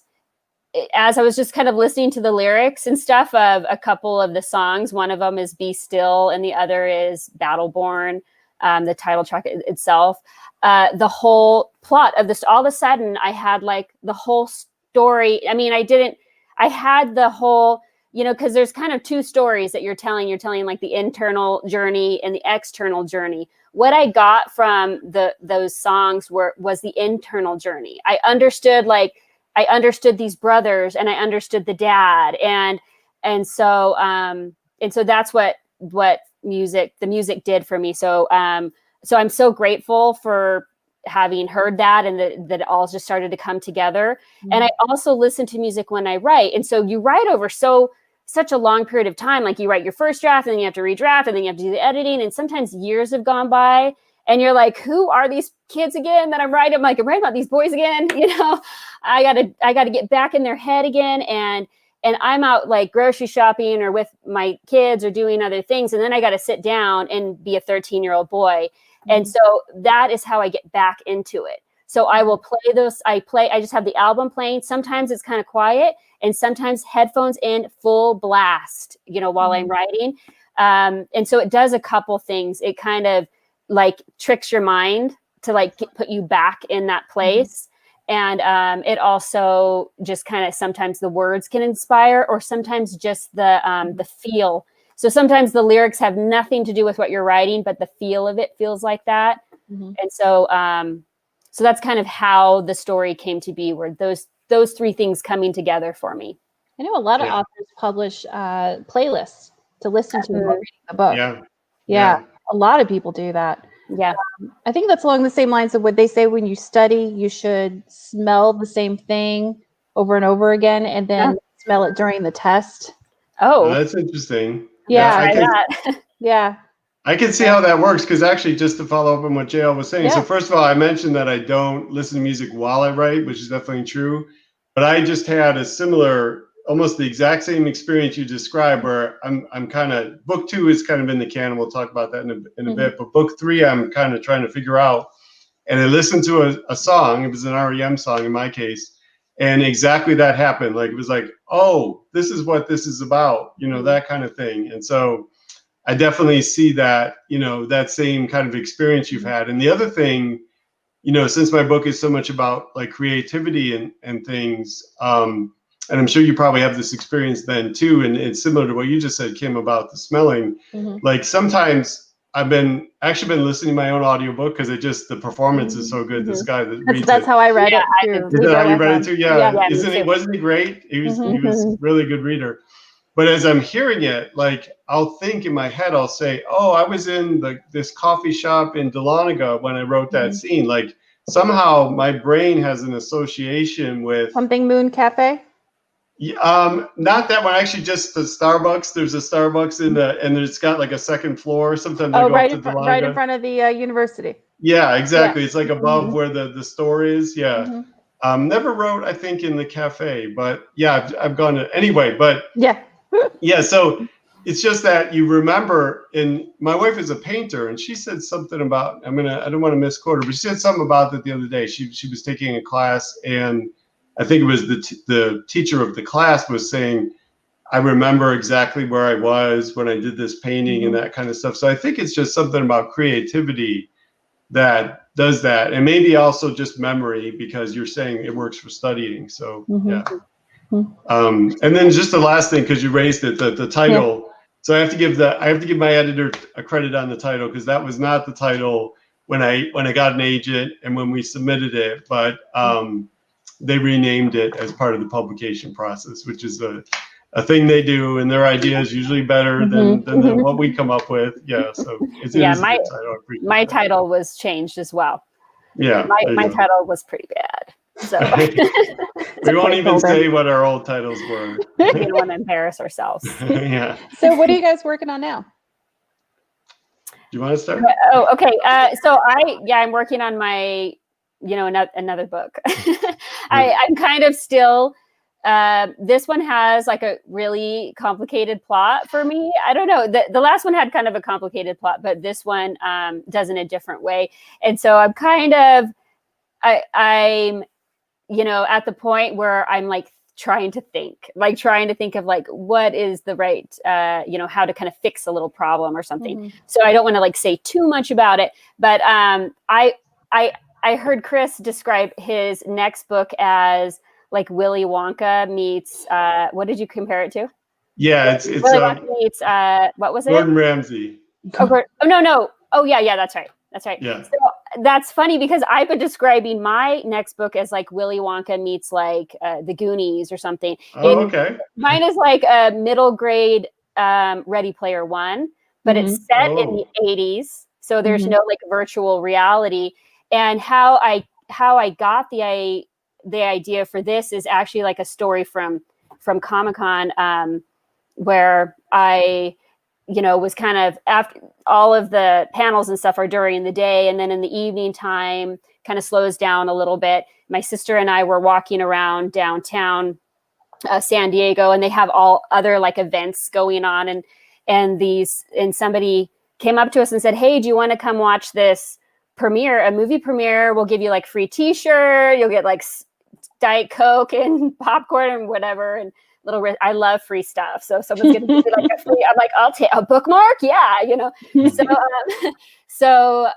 as I was just kind of listening to the lyrics and stuff of a couple of the songs, one of them is Be Still and the other is Battleborn, the title track itself. The whole plot of this, all of a sudden I had like the whole story. I mean, I had the whole, because there's kind of two stories that you're telling like the internal journey and the external journey. What I got from those songs was the internal journey. I understood these brothers and I understood the dad. And so that's what the music did for me. So I'm so grateful for having heard that and that it all just started to come together. Mm-hmm. And I also listen to music when I write. And so you write over such a long period of time. Like you write your first draft and then you have to redraft and then you have to do the editing. And sometimes years have gone by and you're like, who are these kids again that I'm writing? I'm writing about these boys again. I gotta get back in their head again. And I'm out like grocery shopping or with my kids or doing other things. And then I got to sit down and be a 13-year-old boy. Mm-hmm. And so that is how I get back into it. So I will play those. I just have the album playing. Sometimes it's kind of quiet and sometimes headphones in full blast, while mm-hmm. I'm writing. And so it does a couple things. It kind of like tricks your mind to like put you back in that place. Mm-hmm. And it also just kind of sometimes the words can inspire or sometimes just the feel. So sometimes the lyrics have nothing to do with what you're writing, but the feel of it feels like that. Mm-hmm. And so so that's kind of how the story came to be, where those three things coming together for me. I know a lot of authors publish playlists to listen to while reading the book. Yeah. A lot of people do that. Yeah. I think that's along the same lines of what they say when you study, you should smell the same thing over and over again and then smell it during the test. Oh, that's interesting. Yeah. I can see how that works, because actually, just to follow up on what JL was saying. So first of all, I mentioned that I don't listen to music while I write, which is definitely true. But I just had a similar, almost the exact same experience you described, where I'm kind of, book 2 is kind of in the can, and we'll talk about that in a mm-hmm. bit. But book 3, I'm kind of trying to figure out. And I listened to a song. It was an REM song in my case. And exactly that happened. Like, it was like, oh, this is what this is about, mm-hmm. that kind of thing. And so I definitely see that, that same kind of experience you've had. And the other thing, since my book is so much about like creativity and things, and I'm sure you probably have this experience then too, and it's similar to what you just said, Kim, about the smelling. Mm-hmm. Like sometimes I've been listening to my own audiobook because the performance is so good. Mm-hmm. This guy that reads that's how I read it too. Is that how you read it too? Yeah. Wasn't he great? He was a really good reader. But as I'm hearing it, like I'll think in my head, I'll say, oh, I was in this coffee shop in Dahlonega when I wrote that scene. Like somehow my brain has an association with something Moon Cafe. Not that one. Actually, just the Starbucks. There's a Starbucks and it's got like a second floor. Sometimes I go up to Dahlonega. Right in front of the university. Yeah, exactly. Yeah. It's like above where the store is. Yeah. Mm-hmm. Never wrote, I think, in the cafe, but yeah, I've gone to anyway. But yeah. So it's just that you remember. And my wife is a painter, and she said something about. I don't want to misquote her, but she said something about that the other day. She was taking a class, and I think it was the teacher of the class was saying, I remember exactly where I was when I did this painting and that kind of stuff. So I think it's just something about creativity that does that. And maybe also just memory, because you're saying it works for studying. So yeah. And then just the last thing, because you raised it, the title. Yeah. So I have to give my editor a credit on the title, because that was not the title when I got an agent and when we submitted it, but they renamed it as part of the publication process, which is a thing they do, and their idea is usually better than what we come up with. Yeah, so it's a good title. My title was changed as well. Yeah, my title was pretty bad. So we won't even say what our old titles were. We don't want to embarrass ourselves. Yeah. So what are you guys working on now? Do you want to start? Oh, okay. So I'm working on my, another book. I'm kind of still This one has like a really complicated plot for me. I don't know. The last one had kind of a complicated plot, but this one does in a different way. And so I'm kind of, I'm, you know, at the point where I'm like trying to think of like, what is the right, you know, how to kind of fix a little problem or something. Mm-hmm. So I don't want to like say too much about it, but I heard Chris describe his next book as like Willy Wonka meets, what did you compare it to? Yeah, it's Willy Wonka meets, what was it? Gordon Ramsay. Oh, no. Oh yeah, that's right. Yeah. So that's funny because I've been describing my next book as like Willy Wonka meets like the Goonies or something. Oh, okay. Mine is like a middle grade Ready Player One, but it's set in the 80s. So there's no like virtual reality. And how I got the idea for this is actually like a story from Comic-Con, where I, you know, was kind of after all of the panels and stuff are during the day. And then in the evening time kind of slows down a little bit. My sister and I were walking around downtown San Diego, and they have all other like events going on. And somebody came up to us and said, "Hey, do you want to come watch this a movie premiere? We'll give you like free t-shirt. You'll get like Diet Coke and popcorn and whatever." And I love free stuff. So if someone's going to give me like a free, I'm like, I'll take a bookmark. Yeah. You know? So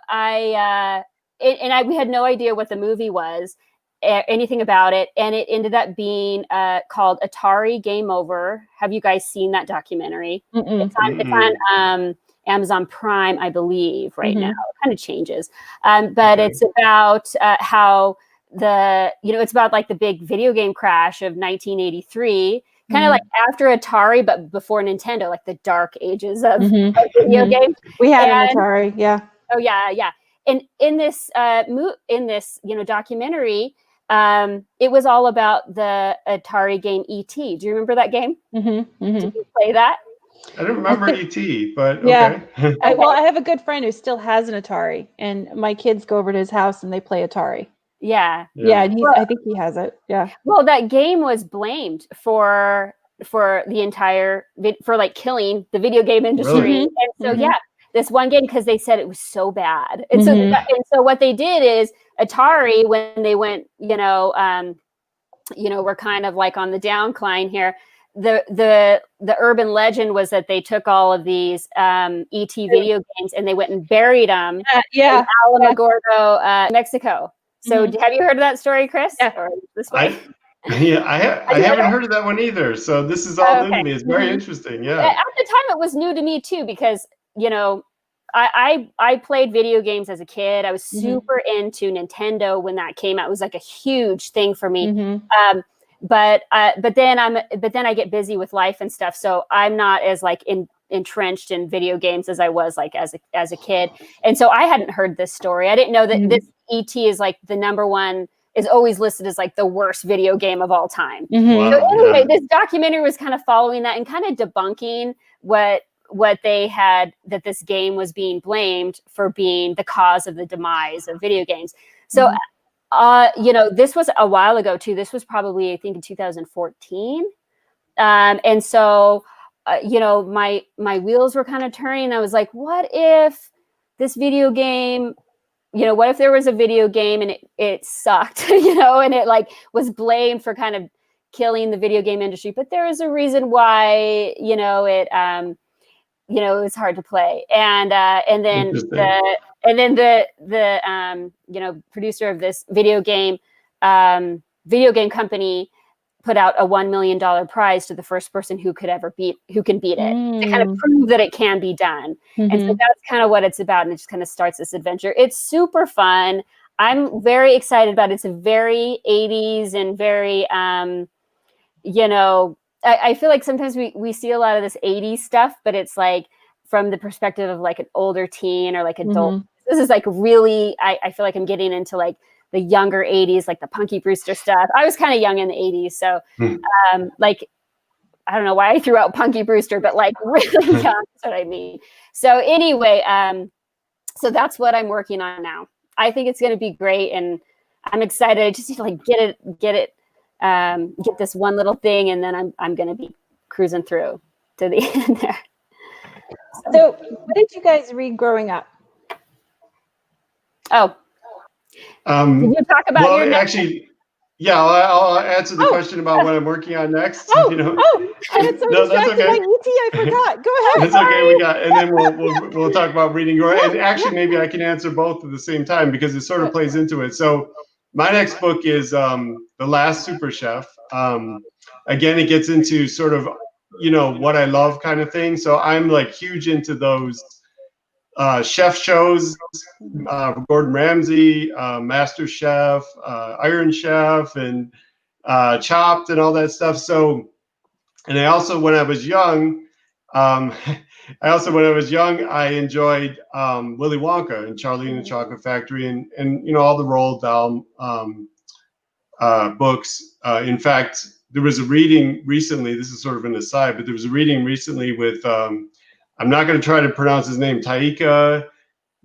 we had no idea what the movie was, anything about it. And it ended up being called Atari Game Over. Have you guys seen that documentary? It's on Amazon Prime, I believe, right now. It kind of changes. But it's about how it's about like the big video game crash of 1983, kind of like after Atari, but before Nintendo, like the dark ages of video games. We had an Atari, yeah. Oh yeah. And in this documentary, it was all about the Atari game E.T. Do you remember that game? Did you play that? I don't remember E.T., but yeah. Okay. I have a good friend who still has an Atari, and my kids go over to his house and they play Atari. Yeah. And I think he has it. Yeah. Well, that game was blamed for the entire for like killing the video game industry. And so this one game, because they said it was so bad. And so what they did is Atari, when they went, we're kind of like on the downcline here. The urban legend was that they took all of these ET video games and they went and buried them in Alamogordo, Mexico. So have you heard of that story, Chris? Yeah. Or this way? I haven't heard of that one either. So this is all new to me. It's very interesting. Yeah. At the time, it was new to me too, because, I played video games as a kid. I was super into Nintendo when that came out. It was like a huge thing for me. But then I get busy with life and stuff. So I'm not as like entrenched in video games as I was like as a kid. And so I hadn't heard this story. I didn't know that this ET is like the number one, is always listed as like the worst video game of all time. Wow, so anyway, this documentary was kind of following that and kind of debunking what they had, that this game was being blamed for being the cause of the demise of video games. So, this was a while ago too. This was probably, I think, in 2014. And so, my wheels were kind of turning. I was like, what if this video game, what if there was a video game and it sucked, and it like was blamed for kind of killing the video game industry, but there is a reason why, it was hard to play. And then the producer of this video game company put out a $1 million prize to the first person who can beat it, to kind of prove that it can be done. And so that's kind of what it's about. And it just kind of starts this adventure. It's super fun. I'm very excited about it. It's a very 80s and very, I feel like sometimes we see a lot of this 80s stuff, but it's like from the perspective of like an older teen or like adult. This is like really, I feel like I'm getting into like the younger 80s, like the Punky Brewster stuff. I was kind of young in the 80s. So like, I don't know why I threw out Punky Brewster, but like really young, that's what I mean. So anyway, so that's what I'm working on now. I think it's going to be great. And I'm excited. I just need to like get it get this one little thing, and then I'm going to be cruising through to the end there. So what did you guys read growing up? Oh, did you talk about your next? Actually, yeah, I'll answer the question about what I'm working on next. I had so No, that's distracted by okay. ET, I forgot. Go ahead. That's okay. And then we'll talk about reading. And actually, maybe I can answer both at the same time because it sort of plays into it. So my next book is The Last Super Chef. Again, it gets into sort of, what I love kind of thing. So I'm like huge into those chef shows, Gordon Ramsay, Master Chef, Iron Chef, and Chopped and all that stuff. So, and I also, when I was young, I enjoyed Willy Wonka and Charlie and the Chocolate Factory and all the Roald Dahl books. In fact, there was a reading recently, this is sort of an aside, but there was a reading recently with, I'm not going to try to pronounce his name, Taika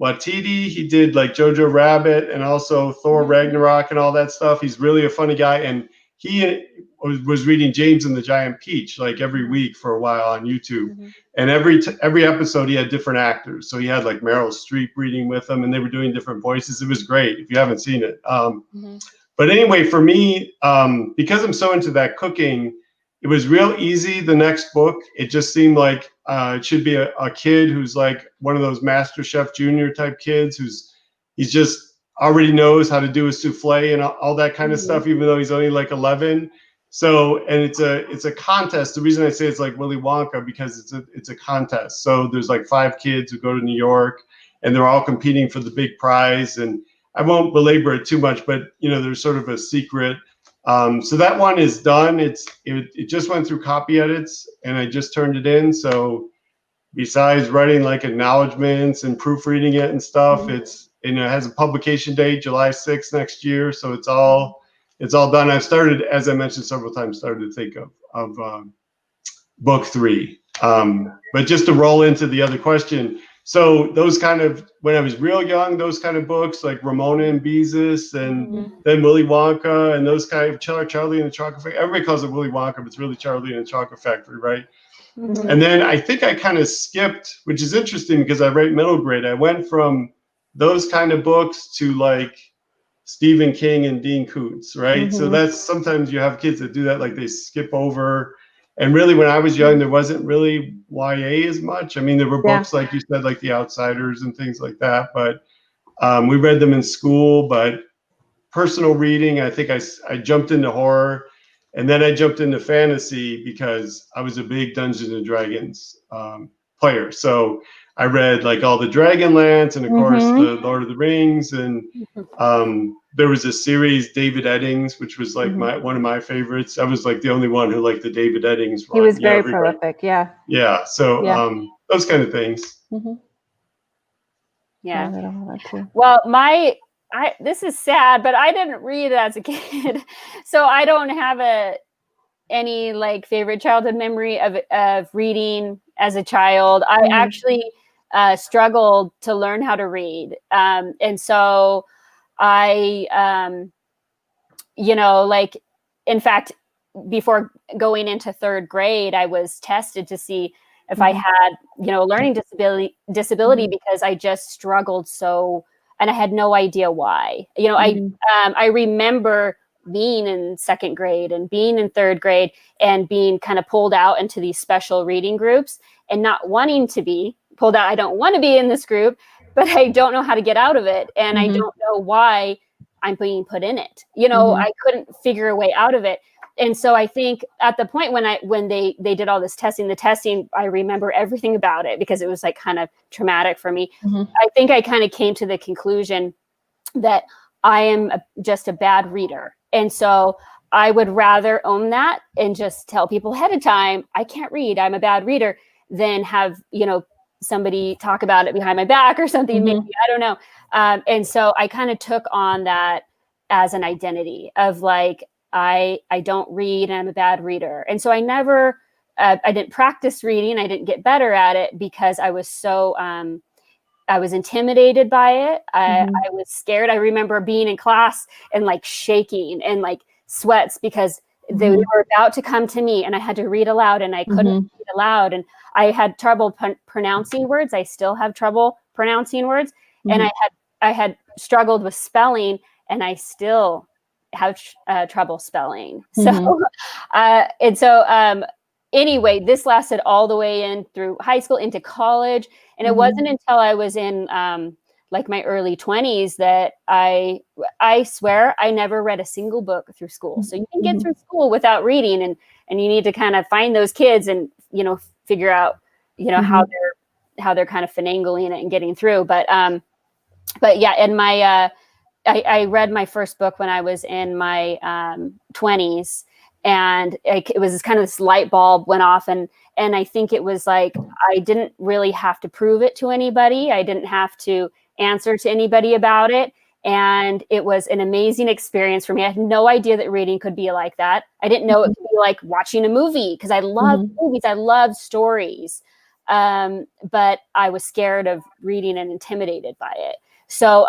Waititi. He did like Jojo Rabbit and also Thor Ragnarok and all that stuff. He's really a funny guy. And he was reading James and the Giant Peach like every week for a while on YouTube. And every episode he had different actors. So he had like Meryl Streep reading with him and they were doing different voices. It was great if you haven't seen it. But anyway, for me, because I'm so into that cooking, it was real easy. The next book, it just seemed like it should be a kid who's like one of those Master Chef Junior type kids he's just already knows how to do a souffle and all that kind of stuff, even though he's only like 11. So, and it's a contest. The reason I say it's like Willy Wonka because it's a contest. So there's like 5 kids who go to New York and they're all competing for the big prize. And I won't belabor it too much, but there's sort of a secret. So that one is done. It just went through copy edits and I just turned it in. So besides writing like acknowledgments and proofreading it and stuff, it has a publication date, July 6th next year. So it's all done. I've started, as I mentioned several times, started to think of book 3. But just to roll into the other question. So those kind of, when I was real young, those kind of books like Ramona and Beezus and then Willy Wonka and those kind of Charlie and the Chocolate Factory. Everybody calls it Willy Wonka, but it's really Charlie and the Chocolate Factory, right? And then I think I kind of skipped, which is interesting because I write middle grade. I went from those kind of books to like Stephen King and Dean Koontz, right? So that's sometimes you have kids that do that, like they skip over. And really, when I was young, there wasn't really YA as much. I mean, there were books, like you said, like The Outsiders and things like that. But we read them in school. But personal reading, I think I jumped into horror. And then I jumped into fantasy because I was a big Dungeons and Dragons player. So I read like all the Dragonlance and, of course, the Lord of the Rings. And there was a series, David Eddings, which was like one of my favorites. I was like the only one who liked the David Eddings run. He was very prolific, yeah. Yeah, so those kind of things. Yeah. Well, this is sad, but I didn't read as a kid, so I don't have any like favorite childhood memory of reading as a child. I actually struggled to learn how to read, and so I, like, in fact, before going into 3rd grade, I was tested to see if I had, learning disability because I just struggled so, and I had no idea why. I remember being in 2nd grade and being in 3rd grade and being kind of pulled out into these special reading groups and not wanting to be pulled out. I don't want to be in this group, but I don't know how to get out of it. And I don't know why I'm being put in it. I couldn't figure a way out of it. And so I think at the point when they did all this testing, I remember everything about it because it was like kind of traumatic for me. I think I kind of came to the conclusion that I am just a bad reader. And so I would rather own that and just tell people ahead of time, I can't read, I'm a bad reader, than have, somebody talk about it behind my back or something, maybe, I don't know. And so I kind of took on that as an identity of like, I don't read and I'm a bad reader. And so I never, I didn't practice reading. I didn't get better at it because I was so, I was intimidated by it. I was scared. I remember being in class and like shaking and like sweats because they were about to come to me, and I had to read aloud, and I couldn't read aloud, and I had trouble pronouncing words. I still have trouble pronouncing words, and I had struggled with spelling, and I still have trouble spelling. So, anyway, this lasted all the way in through high school into college, and it wasn't until I was in like my early 20s that I swear I never read a single book through school. So you can get through school without reading, and you need to kind of find those kids and, you know, figure out, you know, how they're kind of finagling it and getting through. But yeah, and my I read my first book when I was in my 20s, and it was kind of this light bulb went off, and I think it was like I didn't really have to prove it to anybody. I didn't have to answer to anybody about it, and it was an amazing experience for me. I had no idea that reading could be like that. I didn't know it could be like watching a movie, because I love movies. I love stories, but I was scared of reading and intimidated by it. So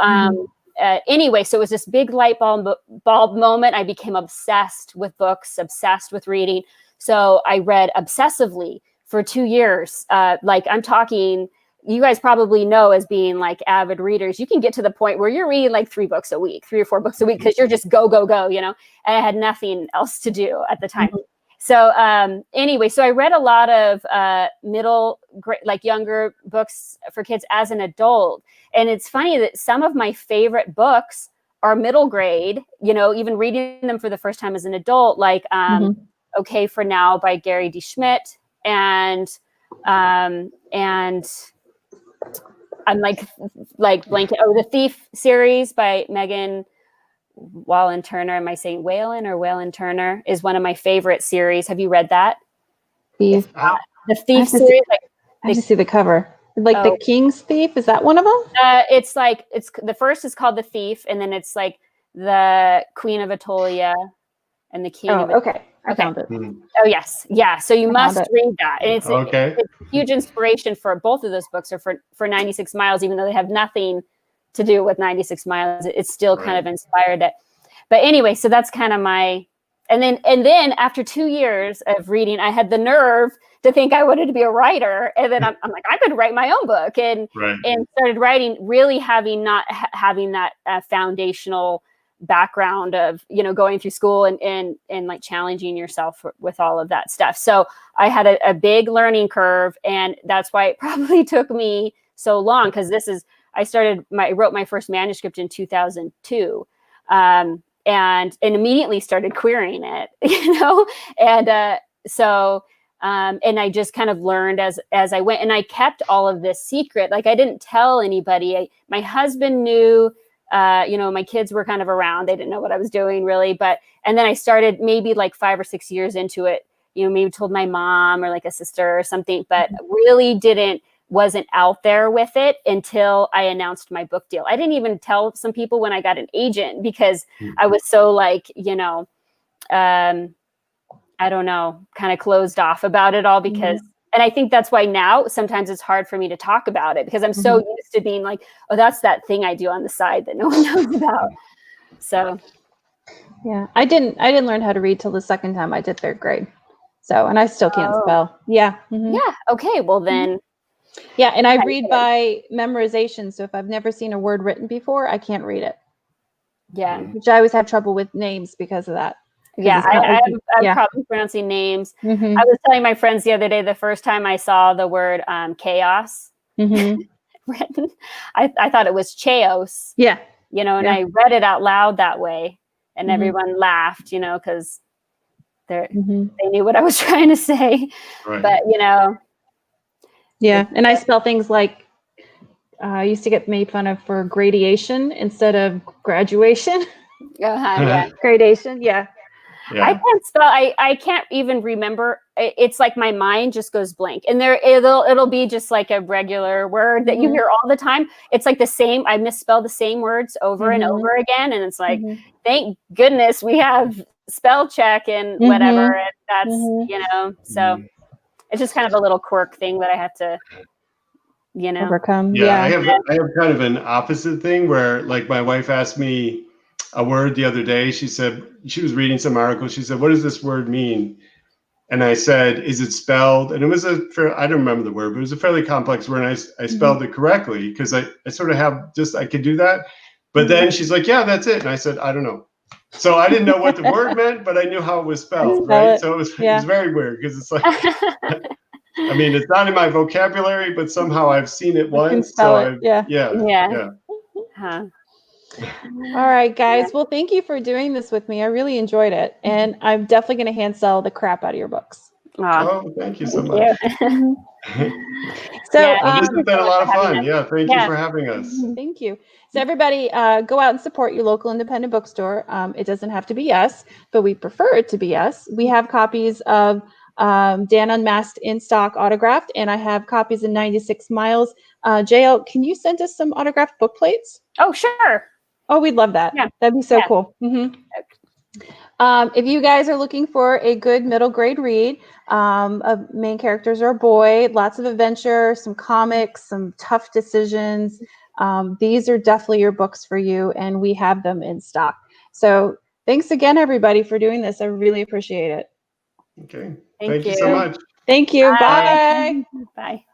anyway, so it was this big light bulb moment. I became obsessed with books, obsessed with reading. So I read obsessively for 2 years. Like, I'm talking, you guys probably know, as being like avid readers, you can get to the point where you're reading like 3 or 4 books a week, because you're just go, you know, and I had nothing else to do at the time. So anyway, so I read a lot of middle grade, like younger books for kids as an adult. And it's funny that some of my favorite books are middle grade, you know, even reading them for the first time as an adult, like Okay for Now by Gary D. Schmidt, and I'm like blanket. Oh, The Thief series by Megan Whalen Turner. Am I saying Whalen or Whalen Turner? Is one of my favorite series. Have you read that? Thief. The Thief series. I just see the cover. Like The King's Thief. Is that one of them? It's the first is called The Thief, and then it's like the Queen of Atolia and the King of Atolia. Okay. I found it. Oh, yes. Yeah. So you must read that. And it's a huge inspiration for both of those books, or for 96 Miles, even though they have nothing to do with 96 Miles. It's still kind of inspired it. But anyway, so that's kind of my, and then after 2 years of reading, I had the nerve to think I wanted to be a writer. And then I'm like, I could write my own book, and started writing, really not having that foundational background of, you know, going through school and like challenging yourself with all of that stuff. So I had a big learning curve, and that's why it probably took me so long, because I wrote my first manuscript in 2002, and immediately started querying it, you know, and and I just kind of learned as I went, and I kept all of this secret. Like, I didn't tell anybody. My husband knew. You know, my kids were kind of around. They didn't know what I was doing, really. And then I started maybe like 5 or 6 years into it, you know, maybe told my mom or like a sister or something, but really wasn't out there with it until I announced my book deal. I didn't even tell some people when I got an agent, because I was so like, you know, I don't know, kind of closed off about it all, because and I think that's why now sometimes it's hard for me to talk about it, because I'm so used to being like, oh, that's that thing I do on the side that no one knows about. So, yeah, I didn't learn how to read till the second time I did 3rd grade. So, and I still can't spell. Yeah. Yeah. Okay. Well then. Yeah. And I read by memorization. So if I've never seen a word written before, I can't read it. Yeah. Which I always have trouble with names because of that. Yeah, I'm probably pronouncing names. I was telling my friends the other day, the first time I saw the word chaos written, I thought it was chaos. Yeah. You know, and I read it out loud that way, and everyone laughed, you know, because they knew what I was trying to say. Right. But, you know. Yeah, and I spell things like, I used to get made fun of for gradation instead of graduation. Yeah. Gradation, yeah. Yeah. I can't spell. I can't even remember. It's like my mind just goes blank, and it'll be just like a regular word that you hear all the time. It's like the same. I misspell the same words over and over again, and it's like, thank goodness we have spell check and whatever. And that's you know. So it's just kind of a little quirk thing that I have to, you know, overcome. Yeah, I have kind of an opposite thing where, like, my wife asked me a word the other day. She said, she was reading some article. She said, what does this word mean? And I said, is it spelled? And it was I don't remember the word, but it was a fairly complex word. And I spelled it correctly because I sort of have I could do that. But then she's like, yeah, that's it. And I said, I don't know. So I didn't know what the word meant, but I knew how it was spelled, right? So it was very weird because it's like, I mean, it's not in my vocabulary, but somehow I've seen it once. So Yeah. Huh. All right, guys. Well, thank you for doing this with me. I really enjoyed it. And I'm definitely going to hand sell the crap out of your books. Oh, thank you so much. So well, this has been a lot of fun. Yeah, thank you for having us. Thank you. So everybody, go out and support your local independent bookstore. It doesn't have to be us, but we prefer it to be us. We have copies of Dan Unmasked in stock, autographed, and I have copies in 96 Miles. JL, can you send us some autographed book plates? Oh, sure. Oh, we'd love that. Yeah. That'd be so cool. If you guys are looking for a good middle grade read, main characters are a boy, lots of adventure, some comics, some tough decisions. These are definitely your books for you, and we have them in stock. So thanks again, everybody, for doing this. I really appreciate it. Okay. Thank you so much. Thank you. Bye. Bye.